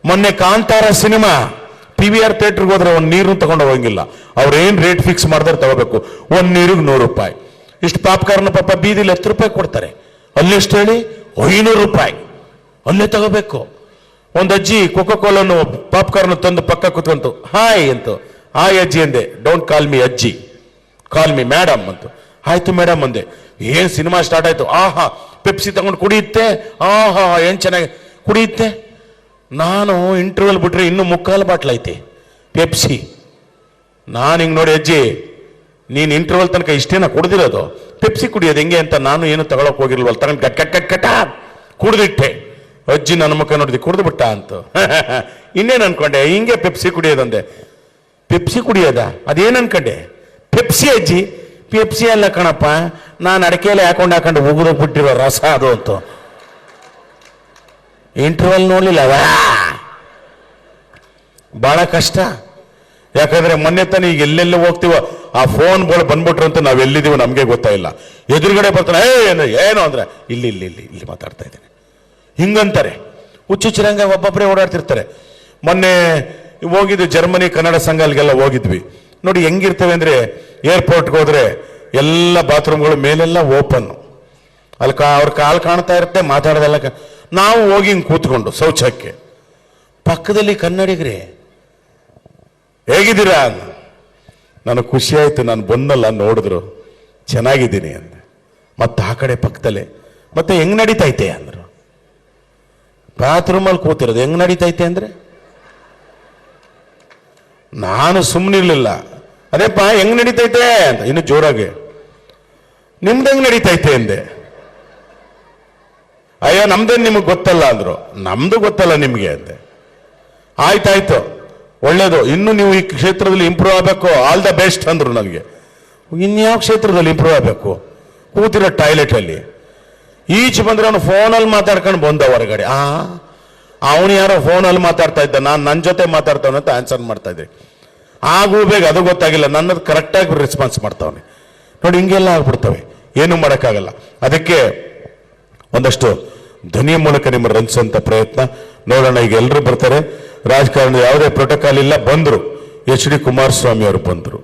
[SPEAKER 2] ಮೊನ್ನೆ ಕಾಂತಾರ ಸಿನಿಮಾ PVR ಥಿಯೇಟರ್ಗೆ ಹೋದ್ರೆ ಒಂದು ನೀರು ತಗೊಂಡು ಹೋಗಂಗಿಲ್ಲ. ಅವ್ರೇನ್ ರೇಟ್ ಫಿಕ್ಸ್ ಮಾಡಿದ್ರೆ ತಗೋಬೇಕು. ಒಂದು ನೀರಿಗೆ 100 ರೂಪಾಯಿ. ಇಷ್ಟು ಪಾಪ್ಕಾರ್ನ್ ಪಾಪ ಬೀದಿಲಿ 10 ರೂಪಾಯಿ ಕೊಡ್ತಾರೆ. ಅಲ್ಲೆಷ್ಟು ಹೇಳಿ? 500 ರೂಪಾಯಿ. ಅಲ್ಲೇ ತಗೋಬೇಕು. ಒಂದು ಅಜ್ಜಿ ಕೋಕೋ-ಕೋಲನ್ನು ಪಾಪ್ಕಾರ್ನ್ ತಂದು ಪಕ್ಕ ಕೂತ್ಕೊಂತು. ಹಾಯ್ ಅಂತು. ಹಾಯ್ ಅಜ್ಜಿ ಅಂದೆ. ಡೋಂಟ್ ಕಾಲ್ ಮಿ ಅಜ್ಜಿ, ಕಾಲ್ ಮಿ ಮೇಡಮ್ ಅಂತು. ಆಯ್ತು ಮೇಡಮ್ ಅಂದೆ. ಏನ್ ಸಿನಿಮಾ ಸ್ಟಾರ್ಟ್ ಆಯ್ತು. ಆಹಾ, ಪೆಪ್ಸಿ ತಗೊಂಡು ಕುಡಿಯುತ್ತೆ. ಆಹಾ, ಏನ್ ಚೆನ್ನಾಗಿ ಕುಡಿಯುತ್ತೆ. ನಾನು ಇಂಟರ್ವಲ್ ಬಿಟ್ರೆ ಇನ್ನೂ 3/4 ಬಾಟ್ಲ್ ಐತೆ ಪೆಪ್ಸಿ. ನಾನು ಹಿಂಗೆ ನೋಡಿ, ಅಜ್ಜಿ ನೀನು ಇಂಟರ್ವಲ್ ತನಕ ಇಷ್ಟೇನ ಕುಡ್ದಿರೋದು, ಪೆಪ್ಸಿ ಕುಡಿಯೋದು ಹೆಂಗೆ ಅಂತ ನಾನು ಏನು ತಗೊಳಕ್ ಹೋಗಿರ್ಲ್ವಲ್ಲ, ತಗೊಂಡು ಕಟ್ ಕುಡ್ದಿಟ್ಟೆ. ಅಜ್ಜಿ ನನ್ನ ಮುಖ ನೋಡಿದೆ, ಕುಡ್ದು ಬಿಟ್ಟ ಅಂತ. ಇನ್ನೇನು ಅನ್ಕೊಂಡೆ, ಹಿಂಗೆ ಪೆಪ್ಸಿ ಕುಡಿಯೋದಂದೆ. ಪೆಪ್ಸಿ ಕುಡಿಯೋದ? ಅದೇನು ಅನ್ಕೊಂಡೆ? ಪೆಪ್ಸಿ ಅಜ್ಜಿ. ಪೆಪ್ಸಿ ಅಲ್ಲ ಕಣಪ್ಪ, ನಾನು ಅಡಕೆಯಲ್ಲಿ ಹಾಕೊಂಡು ಉಗಿದೋಗ್ಬಿಟ್ಟಿರೋ ರಸ ಅದು ಅಂತ. ಇಂಟರ್ವಲ್ ನೋಡ್ಲಿಲ್ಲ ಬಹಳ ಕಷ್ಟ. ಯಾಕಂದ್ರೆ ಮೊನ್ನೆ ತಾನೇ ಈಗ ಎಲ್ಲೆಲ್ಲಿ ಹೋಗ್ತೀವ ಆ ಫೋನ್ಗಳು ಬಂದ್ಬಿಟ್ರು ಅಂತ ನಾವ್ ಎಲ್ಲಿದೀವೋ ನಮ್ಗೆ ಗೊತ್ತಾಯಿಲ್ಲ. ಎದುರುಗಡೆ ಬರ್ತಾನೆ ಏನು ಅಂದ್ರೆ ಇಲ್ಲಿ ಇಲ್ಲಿ ಇಲ್ಲಿ ಇಲ್ಲಿ ಮಾತಾಡ್ತಾ ಇದ್ದೀನಿ ಹಿಂಗಂತಾರೆ. ಹುಚ್ಚುಚ್ಚರಂಗ ಒಬ್ಬೊಬ್ಬರೇ ಓಡಾಡ್ತಿರ್ತಾರೆ. ಮೊನ್ನೆ ಹೋಗಿದ್ವಿ ಜರ್ಮನಿ ಕನ್ನಡ ಸಂಘ ಅಲ್ಲಿಗೆಲ್ಲ ಹೋಗಿದ್ವಿ. ನೋಡಿ ಹೆಂಗಿರ್ತವೆ ಅಂದ್ರೆ ಏರ್ಪೋರ್ಟ್ಗೆ ಹೋದ್ರೆ ಎಲ್ಲ ಬಾತ್ರೂಮ್ಗಳು ಮೇಲೆಲ್ಲ ಓಪನ್, ಅಲ್ಲಿ ಅವ್ರ ಕಾಲು ಕಾಣ್ತಾ ಇರುತ್ತೆ, ಮಾತಾಡೋದೆಲ್ಲ. ನಾವು ಹೋಗಿ ಹಿಂಗೆ ಕೂತ್ಕೊಂಡು ಶೌಚಕ್ಕೆ ಪಕ್ಕದಲ್ಲಿ ಕನ್ನಡಿಗರೇ ಹೇಗಿದ್ದೀರಾ ಅಂದ. ನನಗೆ ಖುಷಿ ಆಯ್ತು, ನಾನು ಬಂದಲ್ಲ ನೋಡಿದ್ರು ಚೆನ್ನಾಗಿದ್ದೀನಿ ಅಂದೆ. ಮತ್ತೆ ಆ ಕಡೆ ಪಕ್ಕದಲ್ಲೇ ಮತ್ತೆ ಹೆಂಗ್ ನಡೀತೈತೆ ಅಂದ್ರು. ಬಾತ್ರೂಮಲ್ಲಿ ಕೂತಿರೋದು ಹೆಂಗ್ ನಡೀತೈತೆ ಅಂದ್ರೆ ನಾನು ಸುಮ್ಮನಿರ್ಲಿಲ್ಲ. ಅದೇಪ್ಪ ಹೆಂಗ್ ನಡೀತೈತೆ ಅಂತ ಇನ್ನು ಜೋರಾಗಿ, ನಿಮ್ದು ಹೆಂಗ್ ನಡೀತೈತೆ ಅಂದೆ. ಅಯ್ಯೋ ನಮ್ದೇನು ನಿಮಗೆ ಗೊತ್ತಲ್ಲ ಅಂದ್ರು. ನಮ್ದು ಗೊತ್ತಲ್ಲ ನಿಮ್ಗೆ ಅಂದೆ. ಆಯ್ತಾಯ್ತು ಒಳ್ಳೇದು, ಇನ್ನು ನೀವು ಈ ಕ್ಷೇತ್ರದಲ್ಲಿ ಇಂಪ್ರೂವ್ ಆಗಬೇಕು, ಆಲ್ ದ ಬೆಸ್ಟ್ ಅಂದ್ರು ನನಗೆ. ಇನ್ಯಾವ ಕ್ಷೇತ್ರದಲ್ಲಿ ಇಂಪ್ರೂವ್ ಆಗಬೇಕು? ಕೂತಿರೋ ಟಾಯ್ಲೆಟ್ ಅಲ್ಲಿ ಈಚೆ ಬಂದ್ರೆ ಅವನು ಫೋನಲ್ಲಿ ಮಾತಾಡ್ಕೊಂಡು ಬಂದ ಹೊರಗಡೆ. ಅವನು ಯಾರೋ ಫೋನಲ್ಲಿ ಮಾತಾಡ್ತಾ ಇದ್ದ, ನಾನು ನನ್ನ ಜೊತೆ ಮಾತಾಡ್ತಾವನೆ ಅಂತ ಆನ್ಸರ್ ಮಾಡ್ತಾ ಇದ್ದೆ. ಆಗೂ ಬೇಗ ಅದು ಗೊತ್ತಾಗಿಲ್ಲ, ನನ್ನದು ಕರೆಕ್ಟಾಗಿ ರೆಸ್ಪಾನ್ಸ್ ಮಾಡ್ತಾವನೆ. ನೋಡಿ ಹಿಂಗೆಲ್ಲ ಆಗ್ಬಿಡ್ತವೆ, ಏನು ಮಾಡೋಕ್ಕಾಗಲ್ಲ. ಅದಕ್ಕೆ ಒಂದಷ್ಟು ಧ್ವನಿಯ ಮೂಲಕ ನಿಮ್ಮ ರಂಜಿಸುವಂತ ಪ್ರಯತ್ನ ನೋಡೋಣ. ಈಗ ಎಲ್ಲರೂ ಬರ್ತಾರೆ, ರಾಜಕಾರಣದ ಯಾವುದೇ ಪ್ರೋಟೋಕಾಲ್ ಇಲ್ಲ. ಬಂದರು ಎಚ್ ಡಿ ಕುಮಾರಸ್ವಾಮಿ ಅವರು ಬಂದರು.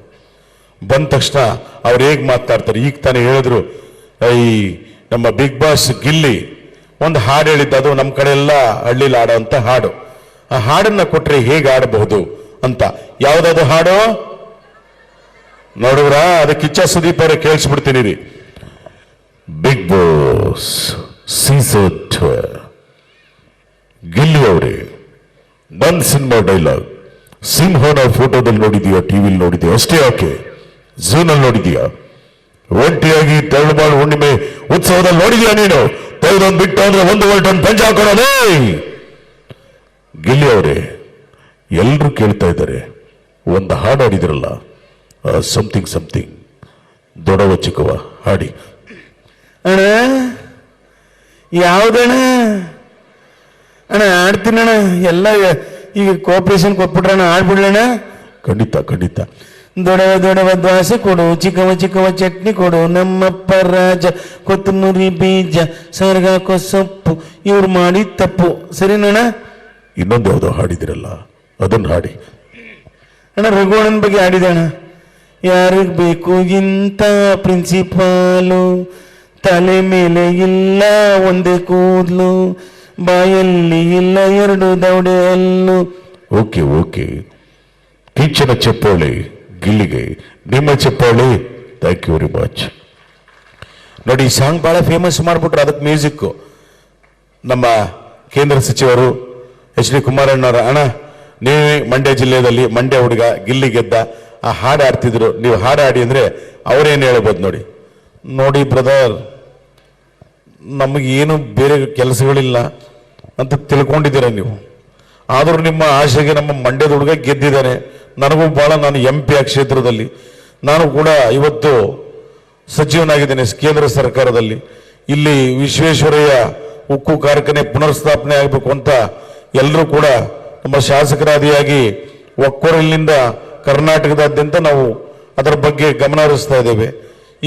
[SPEAKER 2] ಬಂದ ತಕ್ಷಣ ಅವ್ರು ಹೇಗೆ ಮಾತಾಡ್ತಾರೆ, ಈಗ ತಾನೇ ಹೇಳಿದ್ರು, ಈ ನಮ್ಮ ಬಿಗ್ ಬಾಸ್ ಗಿಲ್ಲಿ ಒಂದು ಹಾಡು ಹೇಳಿದ್ದು, ಅದು ನಮ್ಮ ಕಡೆ ಎಲ್ಲ ಹಳ್ಳಿಲಿ ಆಡೋ ಅಂತ ಹಾಡು. ಆ ಹಾಡನ್ನ ಕೊಟ್ರೆ ಹೇಗೆ ಆಡಬಹುದು ಅಂತ. ಯಾವ್ದಾದ್ರು ಹಾಡು ನೋಡಿದ್ರ? ಅದಕ್ಕೆ ಕಿಚ್ಚ ಸುದೀಪ್ ಅವರೇ ಕೇಳಿಸ್ಬಿಡ್ತೀನಿ ರೀ. ಬಿಗ್ ಬಾಸ್ ಸೀಸನ್ 12 ಗಿಲ್ಲಿ ಅವರೇ, ನನ್ನ ಸಿನಿಮಾ ಡೈಲಾಗ್ ಸಿಂಹನ ಫೋಟೋದಲ್ಲಿ ನೋಡಿದೀಯಾ, ಟಿವಿಲಿ ನೋಡಿದೀಯಾ ಅಷ್ಟೇ, ಯಾಕೆ ಝೂನಲ್ಲಿ ನೋಡಿದೀಯಾ, ಒಂಟಿಯಾಗಿ ತರಳುಬಾಳು ಹುಣ್ಣಿಮೆ ಉತ್ಸವದಲ್ಲಿ ನೋಡಿದೀಯಾ ನೀನು? ತೆಗೆದೊಂದು ಬಿಟ್ಟು ಅಂದ್ರೆ 1 ಟನ್ ಪಂಚ ಹಾಕೋಣೇ. ಗಿಲ್ಲಿ ಅವರೇ, ಎಲ್ರು ಕೇಳ್ತಾ ಇದ್ದಾರೆ, ಒಂದು ಹಾಡು ಹಾಡಿದ್ರಲ್ಲ, ಸಮಥಿಂಗ್ ಸಮಥಿಂಗ್ ದೊಡವ ಚಿಕ್ಕವ ಹಾಡಿ. ಅಣ್ಣ ಯಾವ್ದಣ್ಣ? ಅಣ್ಣ ಆಡ್ತೀನಣ್ಣ, ಎಲ್ಲ ಈಗ ಕೋಪರೇಷನ್ ಕೊಟ್ಬಿಟ್ರಣ್ಣ, ಆಡ್ಬಿಡ್ಲಣ್ಣ. ಖಂಡಿತ ಖಂಡಿತ. ದೊಡವ ದೊಡವ ದ್ವಾಸೆ ಕೊಡು, ಚಿಕ್ಕವ ಚಿಕ್ಕವ ಚಟ್ನಿ ಕೊಡು, ನಮ್ಮಪ್ಪ ರಾಜ ಕೊತ್ತಂಬರಿ ಬೀಜ ಸರ್ಗಾಕೋ ಸೊಪ್ಪು, ಇವ್ರು ಮಾಡಿ ತಪ್ಪು. ಸರಿನಣ್ಣ? ಇನ್ನೊಂದು ಯಾವುದೋ ಹಾಡಿದಿರಲ್ಲ, ಅದನ್ನು ಹಾಡಿ. ಅಣ್ಣ ರಘುವಣ್ಣನ ಬಗ್ಗೆ ಹಾಡಿದೆ ಅಣ್ಣ. ಯಾರಿಗೆ ಬೇಕು ಇಂಥ ಪ್ರಿನ್ಸಿಪಾಲು, ತಲೆ ಮೇಲೆ ಇಲ್ಲ ಒಂದೇ ಕೂದಲು, ಬಾಯಲ್ಲಿ ಇಲ್ಲ 2 ದವಡೆ ಹಲ್ಲು. Okay okay. ಕಿಚ್ಚನ ಚಪ್ಪಾಳೆ ಗಿಲ್ಲಿಗೆ, ನಿಮ್ಮ ಚಪ್ಪಾಳೆ. Thank you very much. ನೋಡಿ, ಈ ಸಾಂಗ್ ಬಹಳ ಫೇಮಸ್ ಮಾಡ್ಬಿಟ್ರು. ಅದಕ್ಕೆ ಮ್ಯೂಸಿಕ್ ನಮ್ಮ ಕೇಂದ್ರ ಸಚಿವರು ಎಚ್ ಡಿ ಕುಮಾರಣ್ಣವರ. ಅಣ್ಣ ನೀವೇ ಮಂಡ್ಯ ಜಿಲ್ಲೆಯಲ್ಲಿ ಮಂಡ್ಯ ಹುಡುಗ, ಗಿಲ್ಲಿ ಗೆದ್ದ, ಆ ಹಾಡು ಆಡ್ತಿದ್ರು, ನೀವು ಹಾಡು ಆಡಿ ಅಂದ್ರೆ ಅವ್ರೇನು ಹೇಳ್ಬೋದು ನೋಡಿ. ನೋಡಿ ಬ್ರದರ್, ನಮಗೇನು ಬೇರೆ ಕೆಲಸಗಳಿಲ್ಲ ಅಂತ ತಿಳ್ಕೊಂಡಿದ್ದೀರ ನೀವು. ಆದರೂ ನಿಮ್ಮ ಆಶೆಗೆ ನಮ್ಮ ಮಂಡ್ಯದ ಹುಡುಗ ಗೆದ್ದಿದ್ದಾನೆ. ನನಗೂ ಬಹಳ, ನಾನು MP ಆ ಕ್ಷೇತ್ರದಲ್ಲಿ ನಾನು ಕೂಡ ಇವತ್ತು ಸಚಿವನಾಗಿದ್ದೇನೆ ಕೇಂದ್ರ ಸರ್ಕಾರದಲ್ಲಿ. ಇಲ್ಲಿ ವಿಶ್ವೇಶ್ವರಯ್ಯ ಉಕ್ಕು ಕಾರ್ಖಾನೆ ಪುನರ್ಸ್ಥಾಪನೆ ಆಗಬೇಕು ಅಂತ ಎಲ್ಲರೂ ಕೂಡ ನಮ್ಮ ಶಾಸಕರಾದಿಯಾಗಿ ಒಕ್ಕೊರಲಿನಿಂದ ಕರ್ನಾಟಕದಾದ್ಯಂತ ನಾವು ಅದರ ಬಗ್ಗೆ ಗಮನ ಹರಿಸ್ತಾ ಇದ್ದೇವೆ.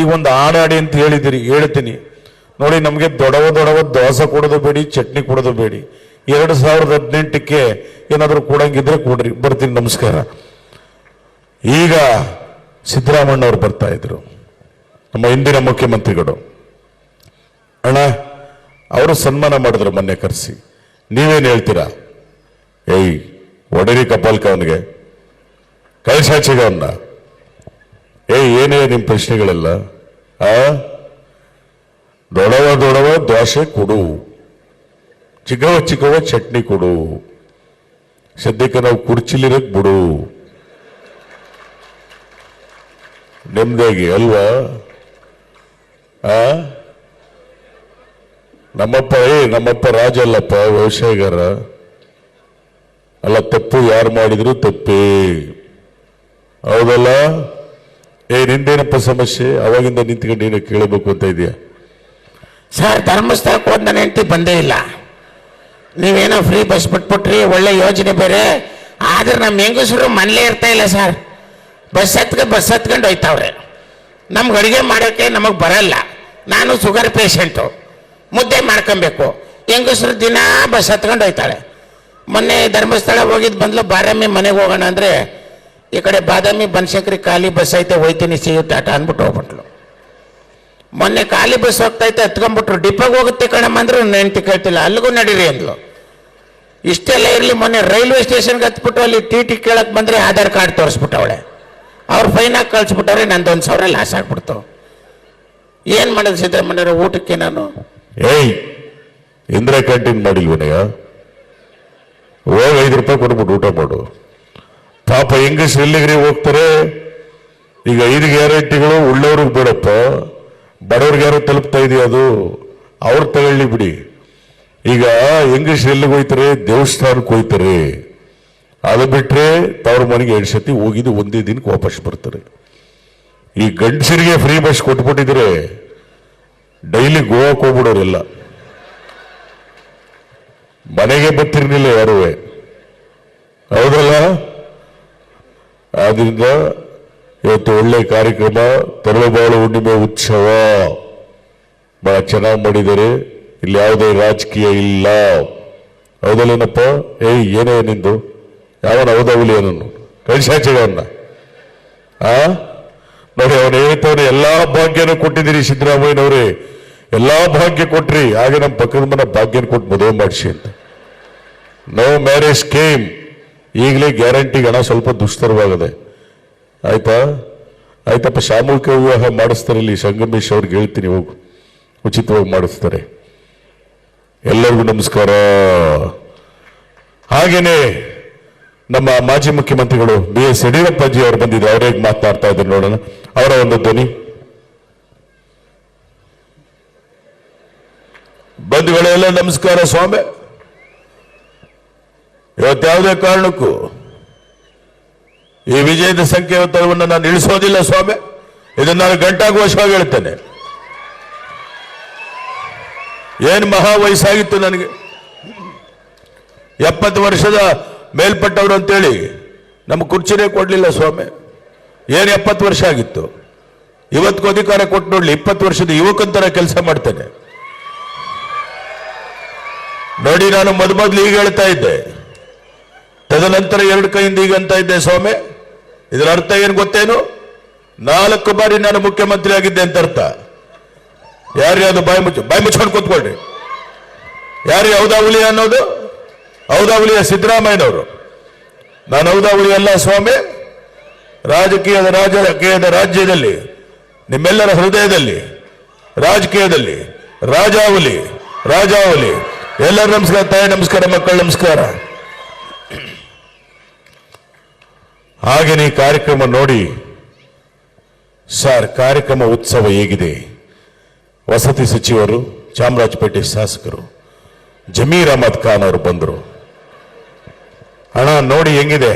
[SPEAKER 2] ಈಗ ಒಂದು ಹಾಡಾಡಿ ಅಂತ ಹೇಳಿದಿರಿ, ಹೇಳ್ತೀನಿ ನೋಡಿ. ನಮಗೆ ದೊಡವ ದೊಡವ ದೋಸೆ ಕೊಡೋದು ಬೇಡಿ, ಚಟ್ನಿ ಕೊಡೋದು ಬೇಡಿ. 2018ಕ್ಕೆ ಏನಾದರೂ ಕೊಡಂಗಿದ್ರೆ ಕೊಡ್ರಿ, ಬರ್ತೀನಿ. ನಮಸ್ಕಾರ. ಈಗ ಸಿದ್ದರಾಮಣ್ಣವ್ರು ಬರ್ತಾ ಇದ್ರು, ನಮ್ಮ ಹಿಂದಿನ ಮುಖ್ಯಮಂತ್ರಿಗಳು. ಅಣ್ಣ ಅವರು ಸನ್ಮಾನ ಮಾಡಿದ್ರು ಮೊನ್ನೆ ಕರೆಸಿ. ನೀವೇನು ಹೇಳ್ತೀರಾ? ಏಯ್ ಒಡರಿ ಕಪಾಲ್ಕ ಅವನಿಗೆ, ಕೈ ಸಾಚಿಗ ಅವನ್ನ. ಏನೇ ನಿಮ್ಮ ಪ್ರಶ್ನೆಗಳೆಲ್ಲ? ದೊಡವ ದೊಡವ ದೋಸೆ ಕೊಡು, ಚಿಕ್ಕವ ಚಿಕ್ಕವ ಚಟ್ನಿ ಕೊಡು, ಸದ್ಯಕ್ಕೆ ನಾವು ಕುರ್ಚಿಲಿರಕ್ ಬಿಡು. ನೆಮ್ಮದಿಯಾಗಿ ಅಲ್ವಾ? ನಮ್ಮಪ್ಪ ರಾಜ ಅಲ್ಲಪ್ಪ, ವ್ಯವಸಾಯಗಾರ ಅಲ್ಲ. ತಪ್ಪು ಯಾರು ಮಾಡಿದ್ರು ತಪ್ಪೇ, ಹೌದಲ್ಲ? ನಿಂದೇನಪ್ಪ ಸಮಸ್ಯೆ? ಅವಾಗಿಂದ ನಿಂತ್ಕೊಂಡು ಏನೋ ಕೇಳಬೇಕು ಅಂತ ಇದೆಯಾ?
[SPEAKER 3] ಸರ್, ಧರ್ಮಸ್ಥಳಕ್ಕೆ ಹೋದ ನನ್ನ ಹೆಂಡತಿ ಬಂದೇ ಇಲ್ಲ. ನೀವೇನೋ ಫ್ರೀ ಬಸ್ ಬಿಟ್ಬಿಟ್ರಿ, ಒಳ್ಳೆ ಯೋಜನೆ ಬೇರೆ. ಆದ್ರೆ ನಮ್ಮ ಹೆಂಗಸರು ಮನೇಲೇ ಇರ್ತಾ ಇಲ್ಲ ಸರ್. ಬಸ್ ಹತ್ಕೊಂಡು ಹೋಯ್ತಾವ್ರೆ. ನಮ್ಗೆ ಅಡುಗೆ ಮಾಡೋಕ್ಕೆ ನಮಗೆ ಬರಲ್ಲ. ನಾನು ಶುಗರ್ ಪೇಷಂಟು, ಮುದ್ದೆ ಮಾಡ್ಕೊಬೇಕು. ಹೆಂಗಸರು ದಿನ ಬಸ್ ಹತ್ಕೊಂಡು ಹೋಯ್ತಾಳೆ. ಮೊನ್ನೆ ಧರ್ಮಸ್ಥಳ ಹೋಗಿದ್ದು ಬಂದ್ಲು, ಬಾದಾಮಿ ಮನೆಗೆ ಹೋಗೋಣ ಅಂದರೆ ಈ ಕಡೆ ಬಾದಾಮಿ ಬನಶಂಕರಿ ಖಾಲಿ ಬಸ್ ಐತೆ, ಹೋಯ್ತೀನಿ ಸಿಗುತ್ತೆ ಟಾಟಾ ಅಂದ್ಬಿಟ್ಟು ಹೋಗ್ಬಿಟ್ಲು. ಮೊನ್ನೆ ಖಾಲಿ ಬಸ್ ಹೋಗ್ತೈತೆ, ಹತ್ಕೊಂಡ್ಬಿಟ್ರು. ಡಿಪೋಗೆ ಹೋಗುತ್ತೆ ಕಣಮ್ಮ ಅಂದ್ರು, ನೆಂಟಿ ಕೇಳ್ತಿಲ್ಲ, ಅಲ್ಲಿಗೂ ನಡೀರಿ ಅಂದ್ಲು. ಇಷ್ಟೆಲ್ಲ ಇರಲಿ, ಮೊನ್ನೆ ರೈಲ್ವೆ ಸ್ಟೇಷನ್ಗೆ ಹತ್ಬಿಟ್ಟು ಅಲ್ಲಿ ಟಿ ಕೇಳಕ್ಕೆ ಬಂದರೆ ಆಧಾರ್ ಕಾರ್ಡ್ ತೋರಿಸ್ಬಿಟ್ಟವಳೆ. ಅವ್ರು ಫೈನಾಗಿ ಕಳಿಸ್ಬಿಟ್ಟವ್ರೆ. ನಂದು 1,000 ಲಾಸ್ ಆಗ್ಬಿಡ್ತು. ಏನು ಮಾಡೋದು ಸಿದ್ದರಾಮಯ್ಯವ್ರ ಊಟಕ್ಕೆ? ನಾನು
[SPEAKER 2] ಇಂದಿರಾ ಕ್ಯಾಂಟೀನ್ ಮಾಡಿಲ್ವನಯ್ಯ? ಹೋಗಿ 5 ರೂಪಾಯಿ ಕೊಟ್ಬಿಟ್ಟು ಊಟ ಮಾಡು. ಪಾಪ ಹೆಂಗಸ್ರು ಎಲ್ಲಿಗ್ರಿ ಹೋಗ್ತಾರೆ? ಈಗ 5 ಗ್ಯಾರಂಟಿಗಳು ಉಳ್ಳವ್ರಿಗೆ ಬೇಡಪ್ಪ, ಬಡವ್ರಿಗೆ ಯಾರು ತಲುಪ್ತಾ ಇದೆಯಾ? ಅದು ಅವ್ರು ತಗೊಳ್ಳಿ ಬಿಡಿ. ಈಗ ಹೆಂಗಸ್ರು ಎಲ್ಲಿಗೆ ಹೋಯ್ತಾರೆ? ದೇವಸ್ಥಾನಕ್ಕೆ ಹೋಯ್ತಾರೆ. ಅದು ಬಿಟ್ರೆ ತವ್ರ ಮನೆಗೆ 2 ಸತಿ ಹೋಗಿದ್ದು ಒಂದೇ ದಿನಕ್ಕೆ ವಾಪಸ್ ಬರ್ತಾರೆ. ಈ ಗಂಡಸರಿಗೆ ಫ್ರೀ ಬಸ್ ಕೊಟ್ಬಿಟ್ಟಿದ್ರೆ ಡೈಲಿ ಗೋವಾಕ್ಕೆ ಹೋಗ್ಬಿಡೋರೆಲ್ಲ, ಮನೆಗೆ ಬರ್ತಿರ್ಲಿಲ್ಲ ಯಾರೂ. ಹೌದಲ್ಲ? ಆದ್ರಿಂದ ಇವತ್ತು ಒಳ್ಳೆ ಕಾರ್ಯಕ್ರಮ, ತರಳುಬಾಳು ಹುಣ್ಣಿಮೆ ಉತ್ಸವ ಬಹಳ ಚೆನ್ನಾಗಿ ಮಾಡಿದ್ದಾರೆ. ಇಲ್ಲಿ ಯಾವುದೇ ರಾಜಕೀಯ ಇಲ್ಲ. ಹೌದಲ್ಲೇನಪ್ಪ? ಏನೇ ನಿಂದು ಯಾವನ ಹೌದವಲಿ ಅವನನ್ನು ಕಳಿಸಾಚೆಗವನ್ನ ನೋಡಿ, ಅವನು ಹೇಳ್ತವ್ರೆ ಎಲ್ಲಾ ಭಾಗ್ಯನೂ ಕೊಟ್ಟಿದ್ದೀರಿ ಸಿದ್ದರಾಮಯ್ಯನವ್ರೆ, ಎಲ್ಲಾ ಭಾಗ್ಯ ಕೊಟ್ರಿ. ಹಾಗೆ ನಮ್ಮ ಪಕ್ಕದ ಮನೆ ಭಾಗ್ಯನ ಕೊಟ್ಟು ಮದುವೆ ಮಾಡಿಸಿ ಅಂತ. No marriage scheme. ಈಗಲೇ ಗ್ಯಾರಂಟಿಗೆ ಹಣ ಸ್ವಲ್ಪ ದುಸ್ತರವಾಗದೆ. ಆಯ್ತಾ? ಆಯ್ತಪ್ಪ, ಸಾಮೂಹಿಕ ವಿವಾಹ ಮಾಡಿಸ್ತಾರೆ ಇಲ್ಲಿ. ಸಂಗಮೇಶ್ ಅವ್ರಿಗೆ ಹೇಳ್ತೀನಿ, ಹೋಗು, ಉಚಿತವಾಗಿ ಮಾಡಿಸ್ತಾರೆ. ಎಲ್ಲರಿಗೂ ನಮಸ್ಕಾರ. ಹಾಗೇನೆ ನಮ್ಮ ಮಾಜಿ ಮುಖ್ಯಮಂತ್ರಿಗಳು BS ಯಡಿಯೂರಪ್ಪಾಜಿ ಅವರು ಬಂದಿದ್ದಾರೆ. ಅವರೇ ಮಾತನಾಡ್ತಾ ಇದ್ದಾರೆ, ನೋಡೋಣ ಅವರ ಒಂದು ಧ್ವನಿ. ಬಂಧುಗಳೆಲ್ಲ ನಮಸ್ಕಾರ. ಸ್ವಾಮಿ, ಇವತ್ಯಾವುದೇ ಕಾರಣಕ್ಕೂ ಈ ವಿಜಯದ ಸಂಕೇತವನ್ನು ನಾನು ಇಳಿಸೋದಿಲ್ಲ ಸ್ವಾಮಿ. ಇದನ್ನು ನಾನು ಘಂಟಾಘೋಷವಾಗಿ ಹೇಳ್ತೇನೆ. ಏನು ಮಹಾ ವಯಸ್ಸಾಗಿತ್ತು ನನಗೆ, 70 ವರ್ಷದ ಮೇಲ್ಪಟ್ಟವರು ಅಂತೇಳಿ ನಮ್ಮ ಕುರ್ಚಿನೇ ಕೊಡ್ಲಿಲ್ಲ ಸ್ವಾಮಿ. ಏನು 70 ವರ್ಷ ಆಗಿತ್ತು. ಇವತ್ತಿಗೂ ಅಧಿಕಾರ ಕೊಟ್ಟು ನೋಡ್ಲಿ, 20 ವರ್ಷದ ಯುವಕಂತರ ಕೆಲಸ ಮಾಡ್ತೇನೆ ನೋಡಿ. ನಾನು ಮೊದಲು ಈಗ ಹೇಳ್ತಾ ಇದ್ದೆ, ತದನಂತರ 2 ಕೈಯಿಂದ ಈಗ ಅಂತ ಇದ್ದೆ ಸ್ವಾಮಿ. ಇದರ ಅರ್ಥ ಏನು ಗೊತ್ತೇನು? 4 ಬಾರಿ ನಾನು ಮುಖ್ಯಮಂತ್ರಿ ಆಗಿದ್ದೆ ಅಂತ ಅರ್ಥ. ಯಾರ್ಯಾವುದು ಬಾಯಿ ಮುಚ್ಕೊಂಡು ಕೂತ್ಕೊಳ್ರಿ. ಯಾರು ಹೌದಾವಳಿ ಅನ್ನೋದು? ಹೌದಾವಳಿಯ ಸಿದ್ದರಾಮಯ್ಯನವರು. ನಾನು ಹೌದಾವಳಿ ಅಲ್ಲ ಸ್ವಾಮಿ. ರಾಜಕೀಯದ ರಾಜ್ಯದಲ್ಲಿ, ನಿಮ್ಮೆಲ್ಲರ ಹೃದಯದಲ್ಲಿ, ರಾಜಕೀಯದಲ್ಲಿ ರಾಜಾವಲಿ. ಎಲ್ಲರೂ ನಮಸ್ಕಾರ. ತಾಯಿ ನಮಸ್ಕಾರ, ಮಕ್ಕಳು ನಮಸ್ಕಾರ. ಹಾಗೇನೆ ಈ ಕಾರ್ಯಕ್ರಮ ನೋಡಿ ಸರ್. ಕಾರ್ಯಕ್ರಮ ಉತ್ಸವ ಹೇಗಿದೆ? ವಸತಿ ಸಚಿವರು, ಚಾಮರಾಜಪೇಟೆ ಶಾಸಕರು ಜಮೀರ್ ಅಹಮದ್ ಖಾನ್ ಅವರು ಬಂದರು. ಹಣ ನೋಡಿ ಹೆಂಗಿದೆ.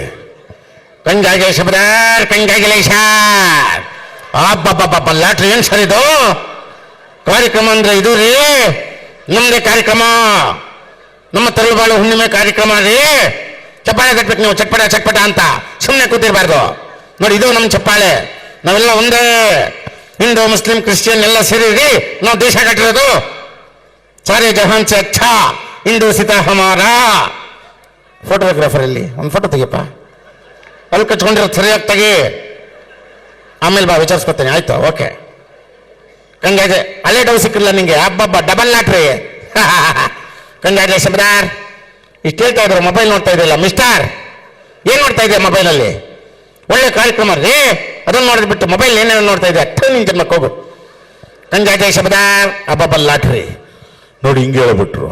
[SPEAKER 3] ಲಾಟ್ರಿ ಏನ್ ಸರ್ ಇದು? ಕಾರ್ಯಕ್ರಮ ಅಂದ್ರೆ ಇದು ರೀ, ನಮ್ದೇ ಕಾರ್ಯಕ್ರಮ, ನಮ್ಮ ತರಳುಬಾಳು ಹುಣ್ಣಿಮೆ ಕಾರ್ಯಕ್ರಮ ರೀ. ಚಪ್ಪಾಳೆ ಕಟ್ಬೇಕು ನೀವು, ಚಟ್ಪಟ ಅಂತ ಸುಮ್ಮನೆ ಕೂತಿರ್ಬಾರ್ದು. ನೋಡಿ, ಇದು ನಮ್ಮ ಚಪ್ಪಾಳೆ. ನಾವೆಲ್ಲ ಒಂದೇ, ಹಿಂದೂ ಮುಸ್ಲಿಂ ಕ್ರಿಶ್ಚಿಯನ್ ಎಲ್ಲ ಸೇರಿ ನಾವು ದೇಶ ಕಟ್ಟಿರೋದು. ಸಾರೆ ಜಹಾನ್ ಸೆ ಅಚ್ಚಾ ಹಿಂದೂ ಸಿತಾ ಹಮಾರಾ. ಫೋಟೋಗ್ರಾಫರ್ ಇಲ್ಲಿ ಒಂದು ಫೋಟೋ ತೆಗಿಯಪ್ಪ. ಅಲ್ಲಿ ಕಚ್ಕೊಂಡಿರೋದು ಸರಿಯಾಗಿ ತೆಗಿ, ಆಮೇಲೆ ಬಾ ವಿಚಾರಿಸ್ಕೊತೇನೆ. ಆಯ್ತು, ಓಕೆ. ಕಂಗಾಜೆ ಹಳೆ ಡೌ ಸಿಕ್ಕಿಲ್ಲ ನಿಂಗೆ. ಹಬ್ಬ ಡಬಲ್ ಲಾಟ್ರಿ. ಕಂಗಾಜೆ ಶಬ್ದಾರ್. ಇಷ್ಟು ಹೇಳ್ತಾ ಇದ್ರು, ಮೊಬೈಲ್ ನೋಡ್ತಾ ಇದೆಯಲ್ಲ ಮಿಸ್ಟರ್. ಏನ್ ನೋಡ್ತಾ ಇದೆಯಾ ಮೊಬೈಲಲ್ಲಿ? ಒಳ್ಳೆ ಕಾರ್ಯಕ್ರಮ ರೀ, ಅದನ್ನು ನೋಡಿದ್ಬಿಟ್ಟು ಮೊಬೈಲ್ ಏನೇನು ನೋಡ್ತಾ ಇದೆ? ನಿನ್ ಜನ್ಮಕ್ಕೆ ಹೋಗು. ಕಂಗಾಜೆ ಶಬ್ದಾರ್. ಹಬ್ಬ ಲಾಟ್ರಿ
[SPEAKER 2] ನೋಡಿ ಹಿಂಗೆ ಹೇಳ್ಬಿಟ್ರು.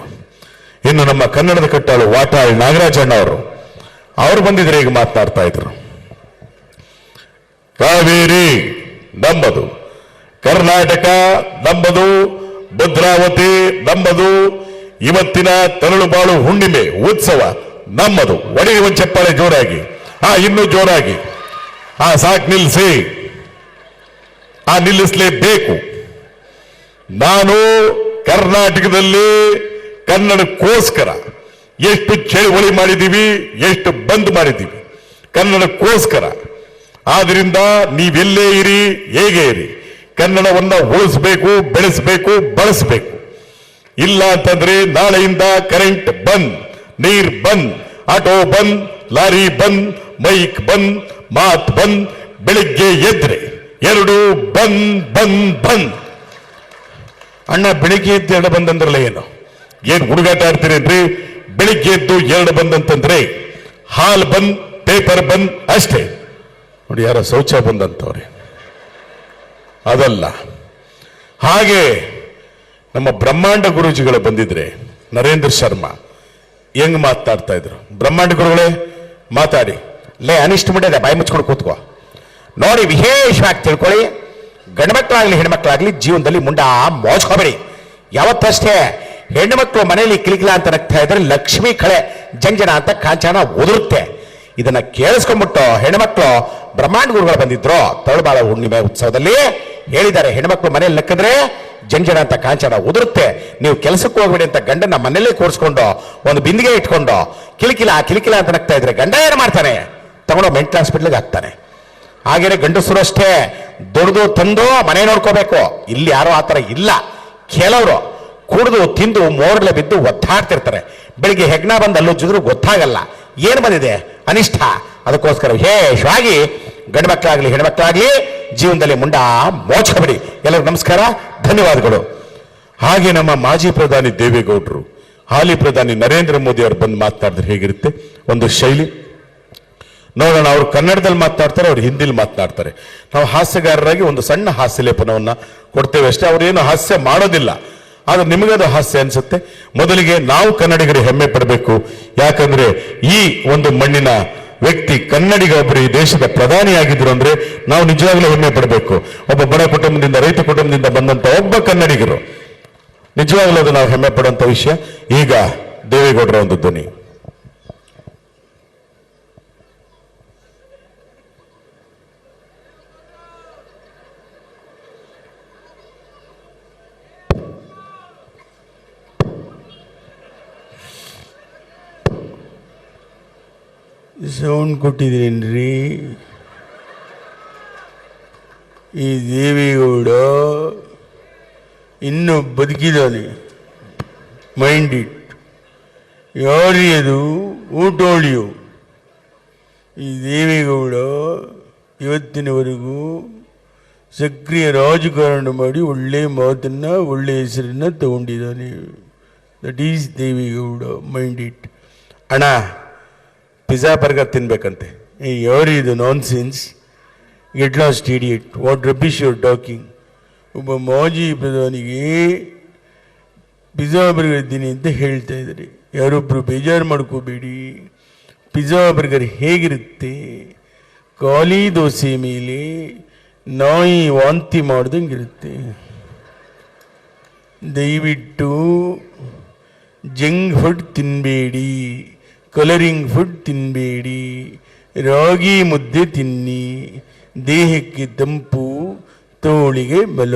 [SPEAKER 2] ಇನ್ನು ನಮ್ಮ ಕನ್ನಡದ ಕಟ್ಟಾಳು ವಾಟಾಳ್ ನಾಗರಾಜಣ್ಣ ಅವರು ಬಂದಿದ್ರೆ ಈಗ ಮಾತನಾಡ್ತಾ ಇದ್ರು. ಕಾವೇರಿ ನಂಬದು, ಕರ್ನಾಟಕ ನಂಬದು, ಭದ್ರಾವತಿ ನಂಬದು, ಇವತ್ತಿನ ತರಳುಬಾಳು ಹುಣ್ಣಿಮೆ ಉತ್ಸವ ನಮ್ಮದು. ಒಡೆಗೆ ಒಂದು ಚಪ್ಪಾಳೆ ಜೋರಾಗಿ. ಇನ್ನೂ ಜೋರಾಗಿ. ಸಾಕು ನಿಲ್ಲಿಸಿ. ನಿಲ್ಲಿಸಲೇಬೇಕು. ನಾನು ಕರ್ನಾಟಕದಲ್ಲಿ ಕನ್ನಡಕ್ಕೋಸ್ಕರ ಎಷ್ಟು ಚಳುವಳಿ ಮಾಡಿದ್ದೀವಿ, ಎಷ್ಟು ಬಂದ್ ಮಾಡಿದ್ದೀವಿ ಕನ್ನಡಕ್ಕೋಸ್ಕರ. ಆದ್ರಿಂದ ನೀವೆಲ್ಲೇ ಇರಿ, ಹೇಗೆ ಇರಿ, ಕನ್ನಡವನ್ನ ಉಳಿಸ್ಬೇಕು, ಬೆಳೆಸಬೇಕು, ಬಳಸಬೇಕು. ಇಲ್ಲ ಅಂತಂದ್ರೆ ನಾಳೆಯಿಂದ ಕರೆಂಟ್ ಬಂದ್, ನೀರ್ ಬಂದ್, ಆಟೋ ಬಂದ್, ಲಾರಿ ಬಂದ್, ಮೈಕ್ ಬಂದ್, ಮಾತ್ ಬಂದ್. ಬೆಳಿಗ್ಗೆ ಎದ್ರೆ ಎರಡು ಬಂದ್ ಬಂದ್ ಬಂದ್. ಅಣ್ಣ ಬೆಳಿಗ್ಗೆ ಎದ್ದು ಎರಡು ಬಂದಂದ್ರಲ್ಲ ಏನ್ ಹುಡುಗಾಟ ಆಡ್ತೀರೇನ್ರಿ? ಬೆಳಿಗ್ಗೆ ಎದ್ದು ಎರಡು ಬಂದಂತಂದ್ರೆ ಹಾಲ್ ಬಂದ್, ಪೇಪರ್ ಬಂದ್ ಅಷ್ಟೇ. ನೋಡಿ, ಯಾರೋ ಶೌಚ ಬಂದಂತವ್ರೆ, ಅದಲ್ಲ. ಹಾಗೆ ನಮ್ಮ ಬ್ರಹ್ಮಾಂಡ ಗುರೂಜಿಗಳು ಬಂದಿದ್ರೆ ನರೇಂದ್ರ ಶರ್ಮಾ ಹೆಂಗ್ ಮಾತನಾಡ್ತಾ ಇದ್ರು. ಬ್ರಹ್ಮಾಂಡ ಗುರುಗಳೇ ಮಾತಾಡಿ.
[SPEAKER 3] ಲೇ ಅನಿಷ್ಟ ಮುಟ್ಟಿದೆ, ಬಾಯಿ ಮುಚ್ಕೊಂಡು ಕೂತ್ಕೋ. ನೋಡಿ, ವಿಶೇಷವಾಗಿ ತಿಳ್ಕೊಳ್ಳಿ, ಗಂಡ್ಮಕ್ಳಾಗ್ಲಿ ಹೆಣ್ಮಕ್ಳಾಗ್ಲಿ ಜೀವನದಲ್ಲಿ ಮುಂಡ ಮೋಚ್ಕೋಬೇಡಿ. ಯಾವತ್ತಷ್ಟೇ ಹೆಣ್ಣುಮಕ್ಳು ಮನೆಯಲ್ಲಿ ಕಿಲಿಕಿಲ ಅಂತ ನಗ್ತಾ ಇದ್ರೆ ಲಕ್ಷ್ಮಿ ಕಳೆ ಜಂಜನ ಅಂತ ಕಾಂಚಾಣ ಉದುರುತ್ತೆ. ಇದನ್ನ ಕೇಳಿಸ್ಕೊಂಡ್ಬಿಟ್ಟು ಹೆಣ್ಮಕ್ಳು ಬ್ರಹ್ಮಾಂಡ ಗುರುಗಳು ಬಂದಿದ್ರು ತಳಬಾಳ ಹುಣ್ಣಿಮೆ ಉತ್ಸವದಲ್ಲಿ ಹೇಳಿದ್ದಾರೆ, ಹೆಣ್ಮಕ್ಳು ಮನೆಯಲ್ಲಿ ನಕ್ಕಿದ್ರೆ ಜಂಜನ ಅಂತ ಕಾಂಚಾಣ ಉದುರುತ್ತೆ, ನೀವು ಕೆಲಸಕ್ಕೆ ಹೋಗ್ಬೇಡಿ ಅಂತ ಗಂಡನ ಮನೆಯಲ್ಲೇ ಕೂರಿಸ್ಕೊಂಡು ಒಂದು ಬಿಂದಿಗೆ ಇಟ್ಕೊಂಡು ಕಿಲಿಕಿಲ ಕಿಲಿಕಿಲ ಅಂತ ನಗ್ತಾ ಇದ್ರೆ ಗಂಡ ಏನು ಮಾಡ್ತಾನೆ? ತಗೊಂಡು ಮೆಂಟಲ್ ಹಾಸ್ಪಿಟ್ಲಿಗೆ ಹಾಕ್ತಾನೆ. ಹಾಗೇನೆ ಗಂಡಸರು ಅಷ್ಟೇ ದುಡ್ದು ತಂದು ಮನೆ ನೋಡ್ಕೋಬೇಕು. ಇಲ್ಲಿ ಯಾರೋ ಆತರ ಇಲ್ಲ. ಕೆಲವರು ಕುಡಿದು ತಿಂದು ಮೋರ್ಲೆ ಬಿದ್ದು ಒತ್ತಾಡ್ತಿರ್ತಾರೆ. ಬೆಳಿಗ್ಗೆ ಹೆಗ್ನ ಬಂದು ಅಲ್ಲೊಜ್ಜಿದ್ರು ಗೊತ್ತಾಗಲ್ಲ ಏನು ಬಂದಿದೆ ಅನಿಷ್ಟ. ಅದಕ್ಕೋಸ್ಕರ ವಿಶೇಷವಾಗಿ ಗಂಡು ಮಕ್ಕಳಾಗ್ಲಿ ಹೆಣ್ಮಕ್ಳಾಗ್ಲಿ ಜೀವನದಲ್ಲಿ ಮುಂಡ ಮೋಚ್ಕೋಬೇಡಿ. ಎಲ್ಲರಿಗೂ ನಮಸ್ಕಾರ, ಧನ್ಯವಾದಗಳು.
[SPEAKER 2] ಹಾಗೆ ನಮ್ಮ ಮಾಜಿ ಪ್ರಧಾನಿ ದೇವೇಗೌಡರು, ಹಾಲಿ ಪ್ರಧಾನಿ ನರೇಂದ್ರ ಮೋದಿ ಅವರು ಬಂದು ಮಾತನಾಡಿದ್ರೆ ಹೇಗಿರುತ್ತೆ ಒಂದು ಶೈಲಿ ನೋಡೋಣ. ಅವ್ರು ಕನ್ನಡದಲ್ಲಿ ಮಾತನಾಡ್ತಾರೆ, ಅವ್ರು ಹಿಂದಿಲಿ ಮಾತನಾಡ್ತಾರೆ. ನಾವು ಹಾಸ್ಯಗಾರರಾಗಿ ಒಂದು ಸಣ್ಣ ಹಾಸ್ಯ ಲೇಪನವನ್ನ ಕೊಡ್ತೇವೆ ಅಷ್ಟೇ. ಅವ್ರೇನು ಹಾಸ್ಯ ಮಾಡೋದಿಲ್ಲ, ಆದ್ರೆ ನಿಮಗದು ಹಾಸ್ಯ ಅನ್ಸುತ್ತೆ. ಮೊದಲಿಗೆ ನಾವು ಕನ್ನಡಿಗರು ಹೆಮ್ಮೆ ಪಡಬೇಕು. ಯಾಕಂದ್ರೆ ಈ ಒಂದು ಮಣ್ಣಿನ ವ್ಯಕ್ತಿ ಕನ್ನಡಿಗ ಒಬ್ಬರು ಈ ದೇಶದ ಪ್ರಧಾನಿಯಾಗಿದ್ರು ಅಂದ್ರೆ ನಾವು ನಿಜವಾಗ್ಲೂ ಹೆಮ್ಮೆ ಪಡಬೇಕು. ಒಬ್ಬ ಬಡ ಕುಟುಂಬದಿಂದ, ರೈತ ಕುಟುಂಬದಿಂದ ಬಂದಂತ ಒಬ್ಬ ಕನ್ನಡಿಗರು, ನಿಜವಾಗ್ಲೂ ಅದು ನಾವು ಹೆಮ್ಮೆ ಪಡುವಂತ ವಿಷಯ. ಈಗ ದೇವೇಗೌಡರ ಒಂದು ಧ್ವನಿ.
[SPEAKER 4] ಸೌಂಡ್ ಕೊಟ್ಟಿದ್ದೀರೇನ್ರಿ? ಈ ದೇವೇಗೌಡ ಇನ್ನೂ ಬದುಕಿದ್ದಾನೆ. Mind it. ಯಾರಿ ಅದು? ಊಟೋಳಿಯು. ಈ ದೇವೇಗೌಡ ಇವತ್ತಿನವರೆಗೂ ಸಕ್ರಿಯ ರಾಜಕಾರಣ ಮಾಡಿ ಒಳ್ಳೆ ಮಾತನ್ನ, ಒಳ್ಳೆ ಹೆಸರನ್ನ ತಗೊಂಡಿದ್ದಾನೆ. That is Deve Gowda. Mind it.
[SPEAKER 2] ಅಣ್ಣ, ಪಿಜ್ಜಾ ಬರ್ಗರ್ ತಿನ್ಬೇಕಂತೆ.
[SPEAKER 4] ಯಾರು ಇದು nonsense? Get lost idiot. What rubbish your talking. ಒಬ್ಬ ಮಾಜಿ ಪ್ರಧಾನಿಗೆ ಪಿಜ್ಜಾ ಬರ್ಗರ್ ಇದ್ದೀನಿ ಅಂತ ಹೇಳ್ತಾ ಇದ್ದಾರೆ. ಯಾರೊಬ್ಬರು ಬೇಜಾರು ಮಾಡ್ಕೋಬೇಡಿ. ಪಿಜ್ಜಾ ಬರ್ಗರ್ ಹೇಗಿರುತ್ತೆ? ಖಾಲಿ ದೋಸೆ ಮೇಲೆ ನಾಯಿ ವಾಂತಿ ಮಾಡ್ದಂಗೆ ಇರುತ್ತೆ. ದಯವಿಟ್ಟು ಜಂಕ್ ಫುಡ್ ತಿನ್ನಬೇಡಿ, ಕಲರಿಂಗ್ ಫುಡ್ ತಿನ್ನಬೇಡಿ, ರಾಗಿ ಮುದ್ದೆ ತಿನ್ನಿ. ದೇಹಕ್ಕೆ ತಂಪು, ತೋಳಿಗೆ ಬಲ.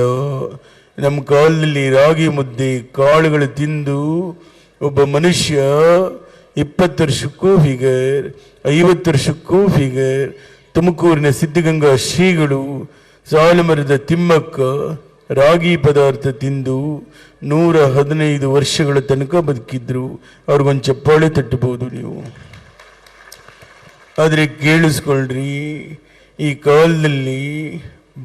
[SPEAKER 4] ನಮ್ಮ ಕಾಲದಲ್ಲಿ ರಾಗಿ ಮುದ್ದೆ ಕಾಳುಗಳು ತಿಂದು ಒಬ್ಬ ಮನುಷ್ಯ 20 ವರ್ಷಕ್ಕೂ ಫಿಗರ್, 50 ವರ್ಷಕ್ಕೂ ಫಿಗರ್. ತುಮಕೂರಿನ ಸಿದ್ಧಗಂಗಾ ಶ್ರೀಗಳು, ಸಾಲುಮರದ ತಿಮ್ಮಕ್ಕ ರಾಗಿ ಪದಾರ್ಥ ತಿಂದು 115 ವರ್ಷಗಳ ತನಕ ಬದುಕಿದ್ರು. ಅವ್ರಿಗೊಂದು ಚಪ್ಪಾಳೆ ತಟ್ಟಬಹುದು ನೀವು. ಆದರೆ ಕೇಳಿಸ್ಕೊಳ್ರಿ, ಈ ಕಾಲದಲ್ಲಿ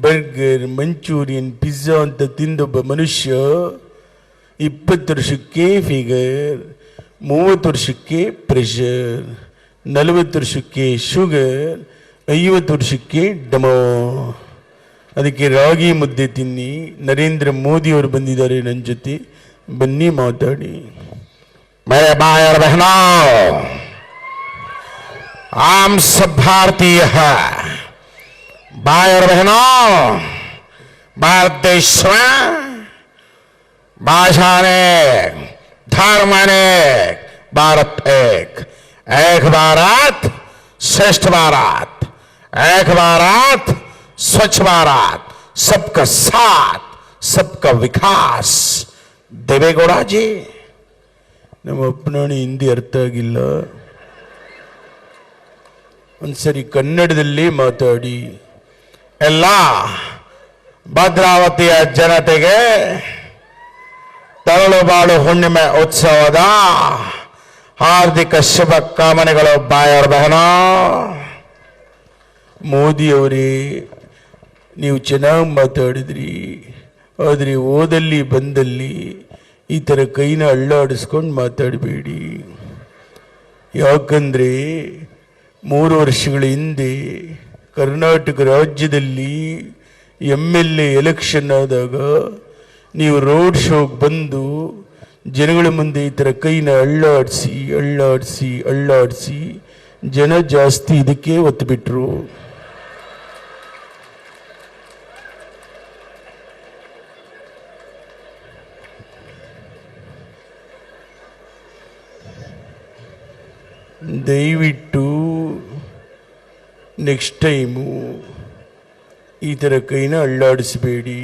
[SPEAKER 4] ಬರ್ಗರ್, ಮಂಚೂರಿಯನ್, ಪಿಜ್ಜಾ ಅಂತ ತಿಂದೊಬ್ಬ ಮನುಷ್ಯ 20 ವರ್ಷಕ್ಕೆ ಫಿಗರ್, 30 ವರ್ಷಕ್ಕೆ ಪ್ರೆಷರ್, 40 ವರ್ಷಕ್ಕೆ ಶುಗರ್, 50 ವರ್ಷಕ್ಕೆ ಡಮೋ. ಅದಕ್ಕೆ ರಾಗಿ ಮುದ್ದೆ ತಿನ್ನಿ. ನರೇಂದ್ರ ಮೋದಿ ಅವರು ಬಂದಿದ್ದಾರೆ ನನ್ನ ಜೊತೆ, ಬನ್ನಿ ಮಾತಾಡಿ.
[SPEAKER 3] मेरे भाई और बहनों, आम सब भारतीय है। भाई और बहनों, भारत देश में भाषा अनेक, धर्म अनेक, भारत एक। एक भारत श्रेष्ठ भारत, एक भारत स्वच्छ भारत, सबका साथ सबका विकास ದೇವೇಗೌಡಾಜಿ.
[SPEAKER 4] ನಮ್ಮ ಅಪ್ಪನಾಣಿ ಹಿಂದಿ ಅರ್ಥ ಆಗಿಲ್ಲ, ಒಂದ್ಸರಿ ಕನ್ನಡದಲ್ಲಿ ಮಾತಾಡಿ.
[SPEAKER 3] ಎಲ್ಲ ಭದ್ರಾವತಿಯ ಜನತೆಗೆ ತರಳುಬಾಳು ಹುಣ್ಣಿಮೆ ಉತ್ಸವದ ಹಾರ್ದಿಕ ಶುಭ ಕಾಮನೆಗಳು ಬಾಯರ್ ಬಹನ.
[SPEAKER 4] ಮೋದಿ ಅವರೇ, ನೀವು ಚೆನ್ನಾಗಿ ಮಾತಾಡಿದ್ರಿ, ಆದರೆ ಓದಲ್ಲಿ ಬಂದಲ್ಲಿ ಈ ಥರ ಕೈನ ಅಳ್ಳಾಡಿಸ್ಕೊಂಡು ಮಾತಾಡಬೇಡಿ. ಯಾಕಂದರೆ 3 ವರ್ಷಗಳ ಹಿಂದೆ ಕರ್ನಾಟಕ ರಾಜ್ಯದಲ್ಲಿ MLA ಎಲೆಕ್ಷನ್ ಆದಾಗ ನೀವು ರೋಡ್ ಶೋಗೆ ಬಂದು ಜನಗಳ ಮುಂದೆ ಈ ಥರ ಕೈನ ಅಳ್ಳಾಡಿಸಿ ಅಳ್ಳಾಡಿಸಿ ಅಳ್ಳಾಡಿಸಿ ಜನ ಜಾಸ್ತಿ ಇದಕ್ಕೆ ಒತ್ತುಬಿಟ್ರು. ದಯವಿಟ್ಟು ನೆಕ್ಸ್ಟ್ ಟೈಮು ಈ ಥರ ಕೈನ ಅಳ್ಳಾಡಿಸಬೇಡಿ.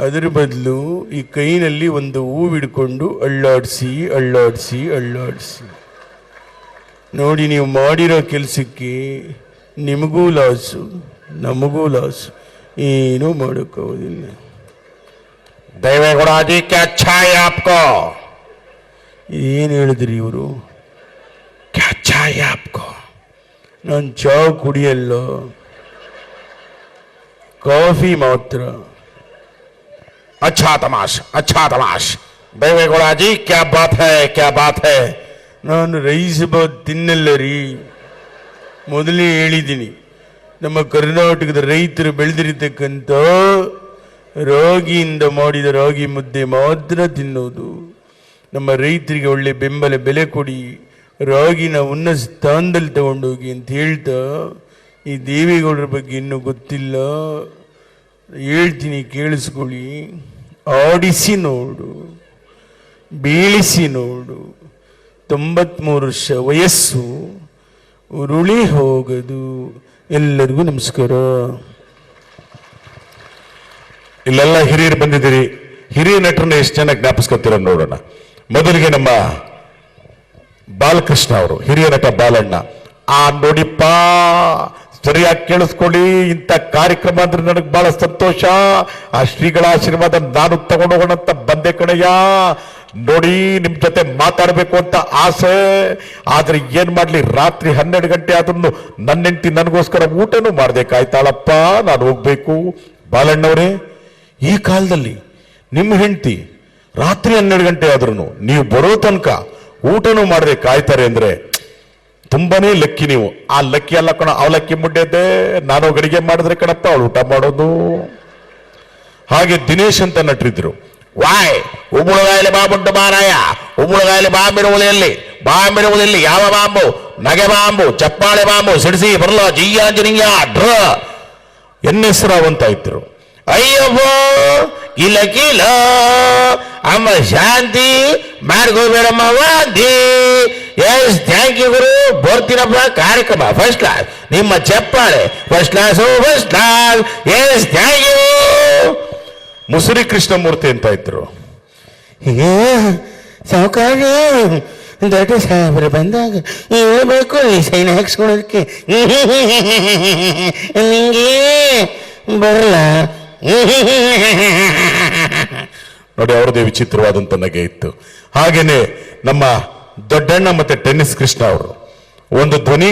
[SPEAKER 4] ಅದರ ಬದಲು ಈ ಕೈನಲ್ಲಿ ಒಂದು ಹೂವು ಹಿಡ್ಕೊಂಡು ಅಳ್ಳಾಡಿಸಿ ಅಳ್ಳಾಡಿಸಿ ಅಳ್ಳಾಡಿಸಿ ನೋಡಿ. ನೀವು ಮಾಡಿರೋ ಕೆಲಸಕ್ಕೆ ನಿಮಗೂ ಲಾಸು, ನಮಗೂ ಲಾಸು, ಏನೂ ಮಾಡೋಕ್ಕಾಗೋದಿಲ್ಲ.
[SPEAKER 3] ದೇವೇಗೌಡಾಜಿ ಕ್ಯಾ ಅಚ್ಚಾ ಹೈ ಆಪ್ಕೋ?
[SPEAKER 4] ಏನು ಹೇಳಿದ್ರಿ ಇವರು?
[SPEAKER 3] ಕ್ಯಾ ಅಚ್ಚಾ ಹೈ ಆಪ್ಕೋ?
[SPEAKER 4] ನಾನು ಚಹಾ ಕುಡಿಯಲ್ಲ, ಕಾಫಿ ಮಾತ್ರ.
[SPEAKER 3] अच्छा तमाश, अच्छा तमाश. ದೇವೇಗೌಡಾಜಿ ಕ್ಯಾ ಬಾತ್ ಹೈ, ಕ್ಯಾ ಬಾತ್ ಹೈ?
[SPEAKER 4] ನಾನು ರೈಸ್ ಬಾತ್ ತಿನ್ನಲ್ಲ ರೀ. ಮೊದಲೇ ಹೇಳಿದ್ದೀನಿ, ನಮ್ಮ ಕರ್ನಾಟಕದ ರೈತರು ಬೆಳೆದಿರತಕ್ಕಂಥ ರಾಗಿಯಿಂದ ಮಾಡಿದ ರಾಗಿ ಮುದ್ದೆ ಮಾತ್ರ ತಿನ್ನೋದು. ನಮ್ಮ ರೈತರಿಗೆ ಒಳ್ಳೆ ಬೆಂಬಲ ಬೆಲೆ ಕೊಡಿ, ರಾಗಿನ ಉನ್ನತ ಸ್ಥಾನದಲ್ಲಿ ತಗೊಂಡೋಗಿ ಅಂತ ಹೇಳ್ತಾ, ಈ ದೇವೇಗೌಡರ ಬಗ್ಗೆ ಇನ್ನೂ ಗೊತ್ತಿಲ್ಲ, ಹೇಳ್ತೀನಿ ಕೇಳಿಸ್ಕೊಳ್ಳಿ. ಆಡಿಸಿ ನೋಡು, ಬೀಳಿಸಿ ನೋಡು, 93 ವರ್ಷ ವಯಸ್ಸು, ಉರುಳಿ ಹೋಗದು. ಎಲ್ಲರಿಗೂ ನಮಸ್ಕಾರ.
[SPEAKER 2] ಇಲ್ಲೆಲ್ಲ ಹಿರಿಯರು ಬಂದಿದ್ದೀರಿ, ಹಿರಿಯ ನಟರನ್ನ ಎಷ್ಟು ಜನ ಜ್ಞಾಪಿಸ್ಕೊತೀರ ನೋಡೋಣ. ಮೊದಲಿಗೆ ನಮ್ಮ ಬಾಲಕೃಷ್ಣ ಅವರು, ಹಿರಿಯ ನಟ ಬಾಲಣ್ಣ. ನೋಡಿಪ್ಪ, ಸರಿಯಾಗಿ ಕೇಳಿಸ್ಕೊಳ್ಳಿ, ಇಂಥ ಕಾರ್ಯಕ್ರಮ ಅಂದ್ರೆ ನನಗೆ ಬಹಳ ಸಂತೋಷ. ಆ ಶ್ರೀಗಳ ಆಶೀರ್ವಾದ ನಾನು ತಗೊಂಡು ಹೋಗೋಣ ಅಂತ ಬಂದೆ ಕಣಯ್ಯ. ನೋಡಿ, ನಿಮ್ ಜೊತೆ ಮಾತಾಡಬೇಕು ಅಂತ ಆಸೆ, ಆದ್ರೆ ಏನ್ ಮಾಡ್ಲಿ, ರಾತ್ರಿ 12 ಗಂಟೆ ಆದ್ರೂ ನನ್ನ ಹೆಂಡತಿ ನನಗೋಸ್ಕರ ಊಟನೂ ಮಾಡ್ಬೇಕಾಯ್ತಾಳಪ್ಪ, ನಾನು ಹೋಗ್ಬೇಕು. ಬಾಲಣ್ಣವರೇ, ಈ ಕಾಲದಲ್ಲಿ ನಿಮ್ಮ ಹೆಂಡತಿ ರಾತ್ರಿ 12 ಗಂಟೆ ಆದ್ರೂ ನೀವು ಬರೋ ತನಕ ಊಟನೂ ಮಾಡದೆ ಕಾಯ್ತಾರೆ ಅಂದ್ರೆ ತುಂಬಾನೇ ಲಕ್ಕಿ ನೀವು. ಆ ಲಕ್ಕಿ ಅಲ್ಲ ಕಣ, ಅವಲಕ್ಕಿ ಮುಡ್ಡೆದ್ದೆ, ನಾನು ಅಡಿಗೆ ಮಾಡಿದ್ರೆ ಕಣಪ್ಪ ಅವಳು ಊಟ ಮಾಡೋದು. ಹಾಗೆ ದಿನೇಶ್ ಅಂತ ನಟರಿದ್ರು.
[SPEAKER 3] ವಾಯ್ ಉಗುಳುಗಾಯಲೆ ಬಾಂಬುಂಟು ಮಾರಾಯ, ಉಗುಳುಗಾಯಲೆ ಬಾಂಬಿರುವುದಿಲ್ಲಿ ಯಾವ ಬಾಂಬು? ನಗೆ ಬಾಂಬು, ಚಪ್ಪಾಳೆ ಬಾಂಬು, ಸಿಡಿಸಿ ಬರಲೋ ಜಿಯ್ಯ ಡ್ರ.
[SPEAKER 2] NS ರಾವ್ ಅಂತ ಇದ್ರು.
[SPEAKER 3] ಅಯ್ಯಬ್ಬೋ ಕಿಲ ಕಿಲ ಅಮ್ಮ ಶಾಂತಿ ಮಾಡ್ಕೋಬೇಡಮ್ಮ ವಾಂತಿ. ಎಸ್ ಥ್ಯಾಂಕ್ ಯು ಗುರು, ಬರ್ತೀನಪ್ಪ ಕಾರ್ಯಕ್ರಮ ಫಸ್ಟ್ ಕ್ಲಾಸ್, ನಿಮ್ಮ ಚಪ್ಪಾಳೆ first class first class. Yes thank you.
[SPEAKER 2] ಮುಸುರಿ ಕೃಷ್ಣಮೂರ್ತಿ ಅಂತ ಇದ್ರು.
[SPEAKER 3] ಸಾವುಕಾರ ದೊಡ್ಡ ಸಾಹೇಬ್ರು ಬಂದಾಗ ಹೇಳ್ಬೇಕು ಈ ಸೈನ್ ಹಾಕ್ಸ್ಕೊಳೋದಕ್ಕೆ ನಿಂಗೆ ಬರಲ್ಲ.
[SPEAKER 2] ನೋಡಿ, ಅವ್ರದೇ ವಿಚಿತ್ರವಾದಂತ ನಗೆ ಇತ್ತು. ಹಾಗೇನೆ ನಮ್ಮ ದೊಡ್ಡಣ್ಣ ಮತ್ತೆ ಟೆನ್ನಿಸ್ ಕೃಷ್ಣ ಅವರು ಒಂದು ಧ್ವನಿ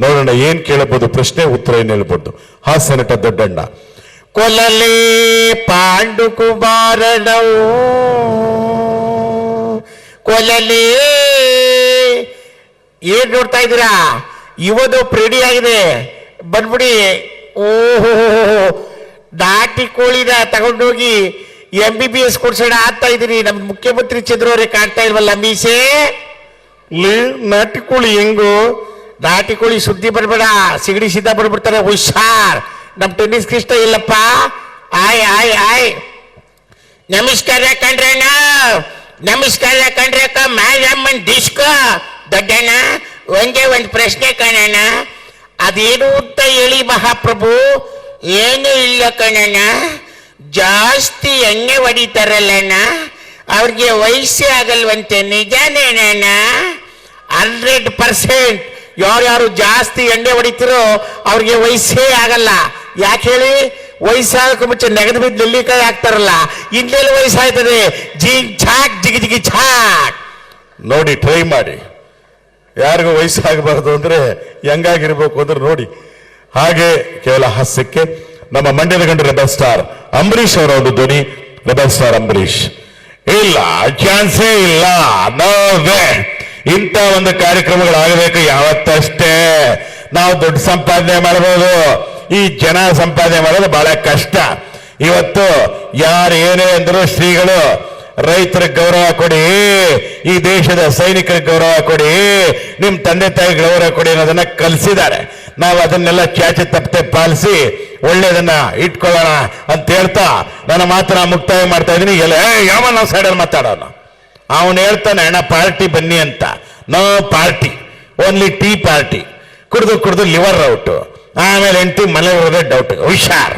[SPEAKER 2] ನೋಡೋಣ, ಏನ್ ಕೇಳಬಹುದು, ಪ್ರಶ್ನೆ ಉತ್ತರ ಏನ್ ಹೇಳ್ಬೋದು. ಹಾಸ್ಯ ನಟ ದೊಡ್ಡಣ್ಣ.
[SPEAKER 3] ಕೊಲಲೆ ಪಾಂಡು ಕುಮಾರನವು ಕೊಲಲೆ. ಏನ್ ನೋಡ್ತಾ ಇದ್ದೀರಾ, ಇವತ್ತು ರೆಡಿ ಆಗಿದೆ, ಬಂದ್ಬಿಡಿ. ಓಹೋ, ನಾಟಿ ಕೋಳಿನ ತಗೊಂಡೋಗಿ MBBS ಕೊಡ್ಸೋಣ ಆಗ್ತಾ ಇದೀನಿ. ನಮ್ ಮುಖ್ಯಮಂತ್ರಿ ಚಂದ್ರವರೇ ಕಾಣ್ತಾ ಇಲ್ವಲ್ಲ ಮೀಸೆ.
[SPEAKER 2] ನಾಟಿ ಕೋಳಿ ಹೆಂಗು?
[SPEAKER 3] ನಾಟಿ ಕೋಳಿ ಸುದ್ದಿ ಬರ್ಬೇಡ, ಸಿಗಡಿ ಸಿದ್ಧ ಬರ್ಬಿಡ್ತಾರೆ, ಹುಷಾರ್. ನಮ್ ಟೆನ್ನಿಸ್ ಕೃಷ್ಣ ಇಲ್ಲಪ್ಪ. ಆಯ್ ನಮಸ್ಕಾರ ಕಣ್ರಣ್ಣ, ನಮಸ್ಕಾರ ಕಣ್ರಕ್ಕ. ಮ್ಯಾಜಮ್ಮನ್ ಡಿಸ್ಕ ದೊಡ್ಡಣ್ಣ, ಒಂದೇ ಒಂದು ಪ್ರಶ್ನೆ ಕಣಣ್ಣ, ಅದೇನು ಅಂತ ಹೇಳಿ ಮಹಾಪ್ರಭು. ಏನು ಇಲ್ಲ ಕಣಣ್ಣ, ಜಾಸ್ತಿ ಎಣ್ಣೆ ಹೊಡಿತಾರಲ್ಲಣ್ಣ, ಅವ್ರಿಗೆ ವಯಸ್ಸೇ ಆಗಲ್ವಂತೆ. ನಿಜಾನೇನಣ್ಣ? 100% ಯಾರ್ಯಾರು ಜಾಸ್ತಿ ಎಣ್ಣೆ ಹೊಡಿತಿರೋ ಅವ್ರಿಗೆ ವಯಸ್ಸೇ ಆಗಲ್ಲ. ಯಾಕೆ ಹೇಳಿ? ವಯಸ್ಸಾಗಕ್ಕೆ ಮುಂಚೆ ನೆಗದು ಬಿದ್ದು ನೆಲ್ಲಿಕಾಯಿ ಹಾಕ್ತಾರಲ್ಲ, ಇನ್ನೆಲ್ಲಿ ವಯಸ್ಸಾಯ್ತದೆ? ಜಿಗ್ ಛಾಕ್ ಜಿಗಿ ಜಿಗಿ ಛಾಕ್.
[SPEAKER 2] ನೋಡಿ, ಟ್ರೈ ಮಾಡಿ. ಯಾರಿಗೂ ವಯಸ್ಸಾಗಬಾರ್ದು ಅಂದ್ರೆ ಹೆಂಗಾಗಿರ್ಬೇಕು ಅಂದ್ರೆ ನೋಡಿ. ಹಾಗೆ ಕೇವಲ ಹಾಸ್ಯಕ್ಕೆ ನಮ್ಮ ಮಂಡ್ಯದ ಗಂಡು ರೆಬಲ್ ಸ್ಟಾರ್ ಅಂಬರೀಷ್ ಅವರ ಒಂದು ಧ್ವನಿ. Rebel star Ambareesh. ಇಲ್ಲ, ಚಾನ್ಸೇ ಇಲ್ಲ, ನೋ ವೇ. ಇಂಥ ಒಂದು ಕಾರ್ಯಕ್ರಮಗಳಾಗಬೇಕು ಯಾವತ್ತಷ್ಟೇ. ನಾವು ದುಡ್ಡು ಸಂಪಾದನೆ ಮಾಡಬಹುದು, ಈ ಜನ ಸಂಪಾದನೆ ಮಾಡೋದು ಬಹಳ ಕಷ್ಟ. ಇವತ್ತು ಯಾರು ಏನೇ ಅಂದ್ರು ಶ್ರೀಗಳು ರೈತರಿಗೆ ಗೌರವ ಕೊಡಿ, ಈ ದೇಶದ ಸೈನಿಕರಿಗೆ ಗೌರವ ಕೊಡಿ, ನಿಮ್ ತಂದೆ ತಾಯಿ ಗೌರವ ಕೊಡಿ ಅನ್ನೋದನ್ನ ಕಲಿಸಿದ್ದಾರೆ. ನಾವು ಅದನ್ನೆಲ್ಲ ಚಾಚೆ ತಪ್ಪದೆ ಪಾಲಿಸಿ ಒಳ್ಳೇದನ್ನ ಇಟ್ಕೊಳ್ಳೋಣ ಅಂತ ಹೇಳ್ತಾ ನನ್ನ ಮಾತನ್ನ ಮುಕ್ತಾಯ ಮಾಡ್ತಾ ಇದ್ದೀನಿ. ಎಲ್ಲ ಯಾವ ಸೈಡಲ್ಲಿ ಮಾತಾಡೋಣ. ಅವನು ಹೇಳ್ತಾನೆ, ಅಣ್ಣ ಪಾರ್ಟಿ ಬನ್ನಿ ಅಂತ. No party, only tea party. ಕುಡಿದು ಕುಡಿದು ಲಿವರ್ ಔಟ್, ಆಮೇಲೆ ಎಂಟಿ ಮನೆ ಹೋಗೋದೇ ಡೌಟ್. ಹುಷಾರ್.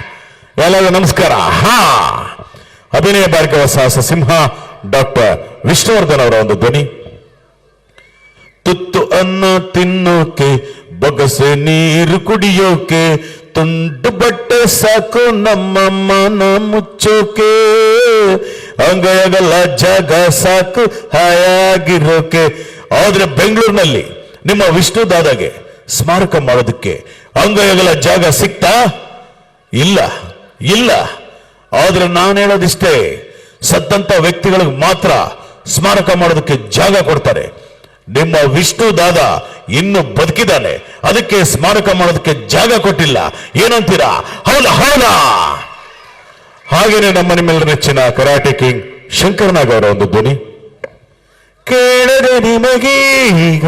[SPEAKER 2] ಎಲ್ಲರಿಗೂ ನಮಸ್ಕಾರ. ಹಾ, ಅಭಿನಯ ಭಾರ್ಗವ ಸಾಹಸ ಸಿಂಹ ಡಾಕ್ಟರ್ ವಿಷ್ಣುವರ್ಧನ್ ಅವರ ಒಂದು ಧ್ವನಿ. ತುತ್ತು ಅನ್ನ ತಿನ್ನೋಕೆ, ಬೊಗಸೆ ನೀರು ಕುಡಿಯೋಕೆ, ತುಂಡು ಬಟ್ಟೆ ಸಾಕು ನಮ್ಮ ಮನ ಮುಚ್ಚೋಕೆ, ಅಂಗೈಗಲ್ಲ ಜಾಗ ಸಾಕು ಹಾಯಾಗಿರೋಕೆ. ಆದ್ರೆ ಬೆಂಗಳೂರಿನಲ್ಲಿ ನಿಮ್ಮ ವಿಷ್ಣು ದಾದಾಗೆ ಸ್ಮಾರಕ ಮಾಡೋದಕ್ಕೆ ಅಂಗೈಗಲ ಜಾಗ ಸಿಕ್ತಾ? ಇಲ್ಲ, ಇಲ್ಲ. ಆದ್ರೆ ನಾನು ಹೇಳೋದಿಷ್ಟೇ, ಸತ್ತಂತ ವ್ಯಕ್ತಿಗಳಿಗೆ ಮಾತ್ರ ಸ್ಮಾರಕ ಮಾಡೋದಕ್ಕೆ ಜಾಗ ಕೊಡ್ತಾರೆ. ನಿಮ್ಮ ವಿಷ್ಣು ದಾದಾ ಇನ್ನು ಬದುಕಿದ್ದಾನೆ, ಅದಕ್ಕೆ ಸ್ಮಾರಕ ಮಾಡೋದಕ್ಕೆ ಜಾಗ ಕೊಟ್ಟಿಲ್ಲ. ಏನಂತೀರಾ? ಹೌದಾ? ಹೌದಾ? ಹಾಗೇನೆ ನಮ್ಮ ನಿಮ್ಮೆಲ್ಲರ ನೆಚ್ಚಿನ ಕರಾಟೆ ಕಿಂಗ್ ಶಂಕರನಾಗ್ ಅವರ ಒಂದು ಧ್ವನಿ. ಕೇಳದೆ ನಿಮಗೀಗ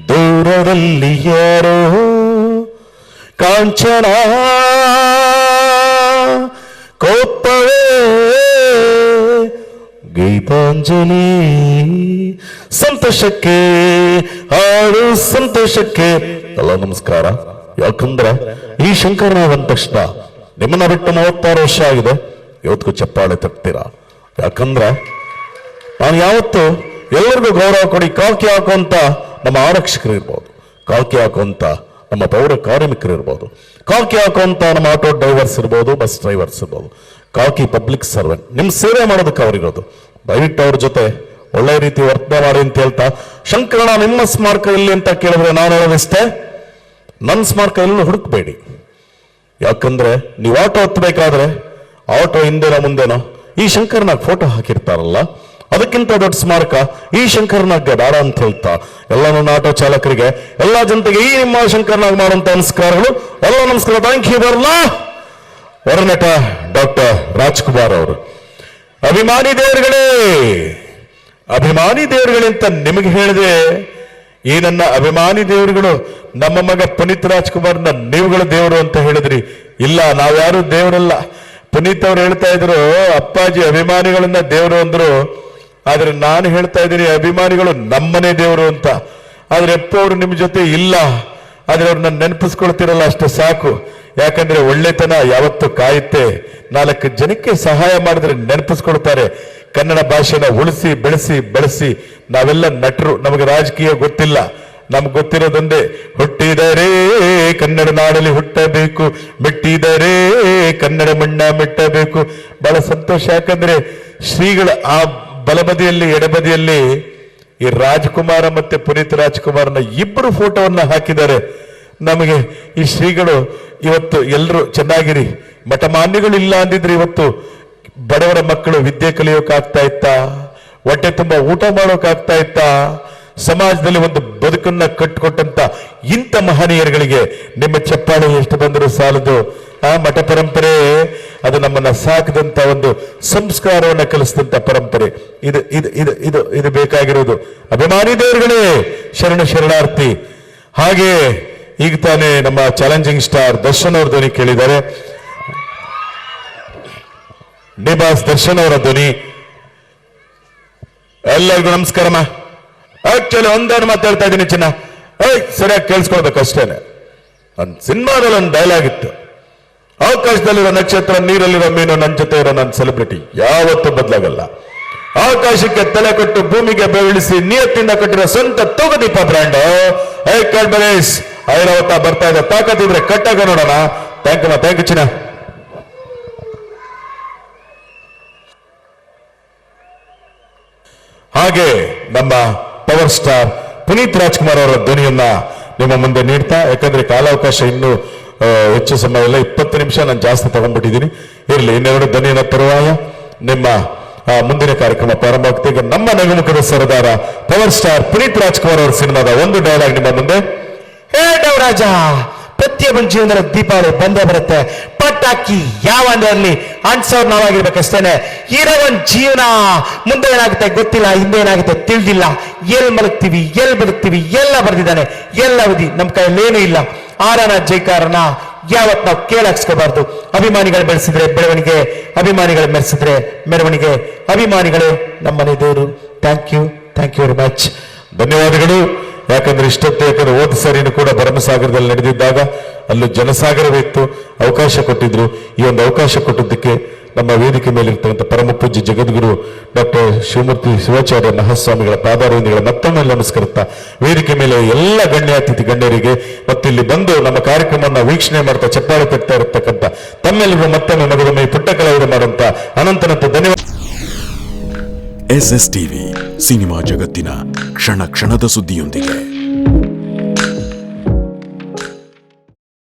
[SPEAKER 2] ದೂರದಲ್ಲಿ ಯಾರೋ ಕಾಂಚನ ಕೋಪವೇ ಗೀತಾಂಜಲಿ, ಸಂತೋಷಕ್ಕೆ ಹಾಡು ಸಂತೋಷಕ್ಕೆ. ಎಲ್ಲ ನಮಸ್ಕಾರ. ಯಾಕಂದ್ರೆ ಈ ಶಂಕರನಾಗ್ ಅಂದ ತಕ್ಷಣ ನಿಮ್ಮನ್ನ ಬಿಟ್ಟು 36 ವರ್ಷ ಆಗಿದೆ. ಇವತ್ತಿಗೂ ಚಪ್ಪಾಳೆ ತಟ್ತೀರಾ? ಯಾಕಂದ್ರೆ ನಾನು ಯಾವತ್ತು ಎಲ್ಲರಿಗೂ ಗೌರವ ಕೊಡಿ. ಕಾಕಿ ಹಾಕುವಂತ ನಮ್ಮ ಆರಕ್ಷಕರು ಇರ್ಬೋದು, ಕಾಕಿ ಹಾಕುವಂತ ನಮ್ಮ ಪೌರ ಕಾರ್ಮಿಕರು ಇರ್ಬೋದು, ಕಾಕಿ ಹಾಕುವಂತ ನಮ್ಮ ಆಟೋ ಡ್ರೈವರ್ಸ್ ಇರ್ಬೋದು, ಬಸ್ ಡ್ರೈವರ್ಸ್ ಇರ್ಬೋದು. ಕಾಕಿ ಪಬ್ಲಿಕ್ ಸರ್ವೆಂಟ್, ನಿಮ್ ಸೇವೆ ಮಾಡೋದಕ್ಕೆ ಅವ್ರಿರೋದು. ದಯವಿಟ್ಟು ಅವ್ರ ಜೊತೆ ಒಳ್ಳೆ ರೀತಿ ವರ್ತನೆ ಮಾಡಿ ಅಂತ ಹೇಳ್ತಾ, ಶಂಕರಣ್ಣ ನಿಮ್ಮ ಸ್ಮಾರಕ ಇಲ್ಲಿ ಅಂತ ಕೇಳಿದ್ರೆ ನಾನು ಹೇಳೋದಿಷ್ಟೇ, ನನ್ನ ಸ್ಮಾರಕ ಎಲ್ಲೂ ಹುಡುಕ್ಬೇಡಿ. ಯಾಕಂದ್ರೆ ನೀವು ಆಟೋ ಹತ್ತಬೇಕಾದ್ರೆ ಆಟೋ ಹಿಂದೆನೋ ಮುಂದೆನೋ ಈ ಶಂಕರನಾಗ್ ಫೋಟೋ ಹಾಕಿರ್ತಾರಲ್ಲ, ಅದಕ್ಕಿಂತ ದೊಡ್ಡ ಸ್ಮಾರಕ ಈ ಶಂಕರನಾಗ್ ಬೇಡ ಅಂತ ಹೇಳ್ತಾ ಎಲ್ಲ ನನ್ನ ಆಟೋ ಚಾಲಕರಿಗೆ, ಎಲ್ಲಾ ಜನತೆಗೆ ಈ ನಿಮ್ಮ ಶಂಕರನಾಗ್ ಮಾಡುವಂತ ನಮಸ್ಕಾರಗಳು. ಎಲ್ಲ ನಮಸ್ಕಾರ. Thank you. ಬರಲ್ಲ ಹೊರನಟ ಡಾಕ್ಟರ್ ರಾಜ್ಕುಮಾರ್ ಅವರು. ಅಭಿಮಾನಿ ದೇವರುಗಳೇ, ಅಭಿಮಾನಿ ದೇವರುಗಳೇ ಅಂತ ನಿಮಗೆ ಹೇಳಿದೆ. ಈ ನನ್ನ ಅಭಿಮಾನಿ ದೇವರುಗಳು ನಮ್ಮ ಮಗ ಪುನೀತ್ ರಾಜ್ಕುಮಾರ್ನ ನೀವುಗಳ ದೇವರು ಅಂತ ಹೇಳಿದ್ರಿ. ಇಲ್ಲ, ನಾವ್ಯಾರು ದೇವರಲ್ಲ. ಪುನೀತ್ ಅವ್ರು ಹೇಳ್ತಾ ಇದ್ರು ಅಪ್ಪಾಜಿ ಅಭಿಮಾನಿಗಳನ್ನ ದೇವರು ಅಂದ್ರು. ಆದ್ರೆ ನಾನು ಹೇಳ್ತಾ ಇದ್ದೀನಿ ಅಭಿಮಾನಿಗಳು ನಮ್ಮನೆ ದೇವರು ಅಂತ. ಆದ್ರೆ ಅಪ್ಪ ಅವರು ನಿಮ್ ಜೊತೆ ಇಲ್ಲ, ಆದ್ರೆ ಅವ್ರನ್ನ ನೆನಪಿಸ್ಕೊಳ್ತಿರಲ್ಲ, ಅಷ್ಟೇ ಸಾಕು. ಯಾಕಂದ್ರೆ ಒಳ್ಳೆತನ ಯಾವತ್ತು ಕಾಯುತ್ತೆ. 4 ಜನಕ್ಕೆ ಸಹಾಯ ಮಾಡಿದ್ರೆ ನೆನಪಿಸ್ಕೊಳ್ತಾರೆ. ಕನ್ನಡ ಭಾಷೆನ ಉಳಿಸಿ ಬೆಳೆಸಿ ಬಳಸಿ ನಾವೆಲ್ಲ ನಟರು. ನಮಗೆ ರಾಜಕೀಯ ಗೊತ್ತಿಲ್ಲ, ನಮ್ಗೆ ಗೊತ್ತಿರೋದೊಂದೇ, ಹುಟ್ಟಿದರೆ ಕನ್ನಡ ನಾಡಲ್ಲಿ ಹುಟ್ಟಬೇಕು, ಮೆಟ್ಟಿದರೆ ಕನ್ನಡ ಮಣ್ಣ ಮೆಟ್ಟಬೇಕು. ಬಹಳ ಸಂತೋಷ. ಯಾಕಂದ್ರೆ ಶ್ರೀಗಳ ಆ ಬಲಬದಿಯಲ್ಲಿ ಎಡಬದಿಯಲ್ಲಿ ಈ ರಾಜ್ಕುಮಾರ ಮತ್ತೆ ಪುನೀತ್ ರಾಜ್ಕುಮಾರ್ನ ಇಬ್ಬರು ಫೋಟೋವನ್ನ ಹಾಕಿದ್ದಾರೆ. ನಮಗೆ ಈ ಶ್ರೀಗಳು ಇವತ್ತು ಎಲ್ಲರೂ ಚೆನ್ನಾಗಿರಿ. ಮಠಮಾನ್ಯಗಳು ಇಲ್ಲ ಅಂದಿದ್ರೆ ಇವತ್ತು ಬಡವರ ಮಕ್ಕಳು ವಿದ್ಯೆ ಕಲಿಯೋಕಾಗ್ತಾ ಇತ್ತಾ? ಹೊಟ್ಟೆ ತುಂಬಾ ಊಟ ಮಾಡೋಕಾಗ್ತಾ ಇತ್ತಾ? ಸಮಾಜದಲ್ಲಿ ಒಂದು ಬದುಕನ್ನ ಕಟ್ಟಿಕೊಟ್ಟಂತ ಇಂಥ ಮಹನೀಯರುಗಳಿಗೆ ನಿಮ್ಮ ಚಪ್ಪಾಳೆ ಎಷ್ಟು ಬಂದರೂ ಸಾಲದು. ಆ ಮಠ ಪರಂಪರೆ ಅದು ನಮ್ಮನ್ನ ಸಾಕಿದಂತ ಒಂದು ಸಂಸ್ಕಾರವನ್ನ ಕಲಿಸಿದಂತ ಪರಂಪರೆ. ಇದು ಇದು ಇದು ಇದು ಇದು ಬೇಕಾಗಿರೋದು. ಅಭಿಮಾನಿ ದೇವರುಗಳೇ, ಶರಣ ಶರಣಾರ್ಥಿ. ಹಾಗೆ ಈಗ ತಾನೇ ನಮ್ಮ ಚಾಲೆಂಜಿಂಗ್ ಸ್ಟಾರ್ ದರ್ಶನ್ ಅವ್ರ ಧ್ವನಿ ಕೇಳಿದ್ದಾರೆ. ಡಿಬಾಸ್ ದರ್ಶನ್ ಅವರ ಧ್ವನಿ. ಎಲ್ಲರಿಗೂ ನಮಸ್ಕಾರಮ್ಮ. ಆಕ್ಚುಲಿ ಒಂದೇನು ಮಾತಾಡ್ತಾ ಇದ್ದೀನಿ ಚಿನ್ನ, ಸರಿಯಾಗಿ ಕೇಳಿಸ್ಕೊಳ್ಬೇಕು ಅಷ್ಟೇನೆ. ಒಂದು ಸಿನಿಮಾದಲ್ಲಿ ಒಂದು ಡೈಲಾಗ್ ಇತ್ತು, ಆಕಾಶದಲ್ಲಿರೋ ನಕ್ಷತ್ರ, ನೀರಲ್ಲಿರೋ ಮೀನು, ನನ್ನ ಜೊತೆ ಇರೋ ನನ್ನ ಸೆಲೆಬ್ರಿಟಿ ಯಾವತ್ತೂ ಬದಲಾಗಲ್ಲ. ಆಕಾಶಕ್ಕೆ ತಲೆ ಕೊಟ್ಟು ಭೂಮಿಗೆ ಬೆವಳಿಸಿ ನಿಯತ್ತಿಂದ ಕಟ್ಟಿರೋ ಸ್ವಂತ ತೂಗುದೀಪ ಬ್ರ್ಯಾಂಡ್ ಏಕಲ್ಬರೇಸ್ ಐರಾವತ ಬರ್ತಾ ಇದೆ. ತಾಕತ್ತಿದ್ರೆ ಕಟ್ಟಾಗ ನೋಡೋಣ. ಥ್ಯಾಂಕ್ ಯು ಚಿನ್ನ. ಹಾಗೆ ನಮ್ಮ ಪವರ್ ಸ್ಟಾರ್ ಪುನೀತ್ ರಾಜ್ಕುಮಾರ್ ಅವರ ಧ್ವನಿಯನ್ನ ನಿಮ್ಮ ಮುಂದೆ ನೀಡ್ತಾ, ಯಾಕಂದ್ರೆ ಕಾಲಾವಕಾಶ ಇನ್ನೂ ಹೆಚ್ಚು ಸಮಯ ಇಲ್ಲ, 20 ನಿಮಿಷ ನಾನು ಜಾಸ್ತಿ ತಗೊಂಡ್ಬಿಟ್ಟಿದ್ದೀನಿ. ಇರಲಿ, ಇನ್ನೆರಡು ಧ್ವನಿಯನ್ನ ತರುವಾಗ ನಿಮ್ಮ ಮುಂದಿನ ಕಾರ್ಯಕ್ರಮ ಪ್ರಾರಂಭ ಆಗ್ತದೆ. ಈಗ ನಮ್ಮ ನಗುಮುಖದ ಸರದಾರ ಪವರ್ ಸ್ಟಾರ್ ಪುನೀತ್ ರಾಜ್ಕುಮಾರ್ ಅವರ ಸಿನಿಮಾದ ಒಂದು ಡೈಲಾಗ್ ನಿಮ್ಮ ಮುಂದೆ.
[SPEAKER 5] ಹೇ ಡವರಾಜ, ಪ್ರತಿಯೊಬ್ಬನ ಜೀವನದಲ್ಲಿ ದೀಪಾವಳಿ ಬಂದೇ ಬರುತ್ತೆ. ಪಟಾಕಿ ಯಾವ ಇರಲಿ ಅನ್ಸೋರ್ ನಾವಾಗಿರ್ಬೇಕಷ್ಟೇನೆ. ಇರೋ ಒಂದ್ ಜೀವನ ಮುಂದೆ ಏನಾಗುತ್ತೆ ಗೊತ್ತಿಲ್ಲ, ಹಿಂದೆ ಏನಾಗುತ್ತೆ ತಿಳಿದಿಲ್ಲ. ಎಲ್ಲಿ ಮಲಗ್ತೀವಿ, ಎಲ್ಲಿ ಬದುಕ್ತೀವಿ ಎಲ್ಲ ಬರ್ದಿದ್ದಾನೆ. ಎಲ್ಲ ಅವಧಿ ನಮ್ಮ ಕೈಯಲ್ಲೇನೂ ಇಲ್ಲ. ಆರನ ಜೈಕಾರನ ಯಾವತ್ ನಾವು ಕೇಳಾಕ್ಸ್ಕೋಬಾರ್ದು. ಅಭಿಮಾನಿಗಳು ಬೆಳೆಸಿದ್ರೆ ಬೆಳವಣಿಗೆ, ಅಭಿಮಾನಿಗಳು ಮೆರೆಸಿದ್ರೆ ಮೆರವಣಿಗೆ. ಅಭಿಮಾನಿಗಳೇ ನಮ್ಮನೆ ದೇವರು. Thank you very much.
[SPEAKER 2] ಧನ್ಯವಾದಗಳು. ಯಾಕಂದ್ರೆ ಇಷ್ಟೊತ್ತು, ಯಾಕಂದ್ರೆ ಹೋದ ಸರಿನೂ ಕೂಡ ಭರಮಸಾಗರದಲ್ಲಿ ನಡೆದಿದ್ದಾಗ ಅಲ್ಲೂ ಜನಸಾಗರವಿತ್ತು, ಅವಕಾಶ ಕೊಟ್ಟಿದ್ರು. ಈ ಒಂದು ಅವಕಾಶ ಕೊಟ್ಟಿದ್ದಕ್ಕೆ ನಮ್ಮ ವೇದಿಕೆ ಮೇಲೆ ಇರ್ತಕ್ಕಂಥ ಪರಮ ಪೂಜ್ಯ ಜಗದ್ಗುರು ಡಾಕ್ಟರ್ ಶಿವಮೂರ್ತಿ ಶಿವಾಚಾರ್ಯ ಮಹಾಸ್ವಾಮಿಗಳ ಪಾದಾರವಿಂದಗಳ ಮತ್ತೊಮ್ಮೆ ನಮಸ್ಕರಿಸ್ತಾ, ವೇದಿಕೆ ಮೇಲೆ ಎಲ್ಲ ಗಣ್ಯಾತಿಥಿ ಗಣ್ಯರಿಗೆ ಮತ್ತು ಇಲ್ಲಿ ಬಂದು ನಮ್ಮ ಕಾರ್ಯಕ್ರಮವನ್ನು ವೀಕ್ಷಣೆ ಮಾಡ್ತಾ ಚಪ್ಪಾಳೆ ತಟ್ತಾ ಇರತಕ್ಕಂಥ ತಮ್ಮೆಲ್ಲರಿಗೂ ಮತ್ತೊಮ್ಮೆ ಮಗದೊಮ್ಮೆ ಪುಟ್ಟ ಕಲಾವಿದ ಮಾಡುವಂತ ಅನಂತನಂತ ಧನ್ಯವಾದ.
[SPEAKER 6] SS ಟಿವಿ ಸಿನಿಮಾ ಜಗತ್ತಿನ ಕ್ಷಣ ಕ್ಷಣದ ಸುದ್ದಿಯೊಂದಿಗೆ.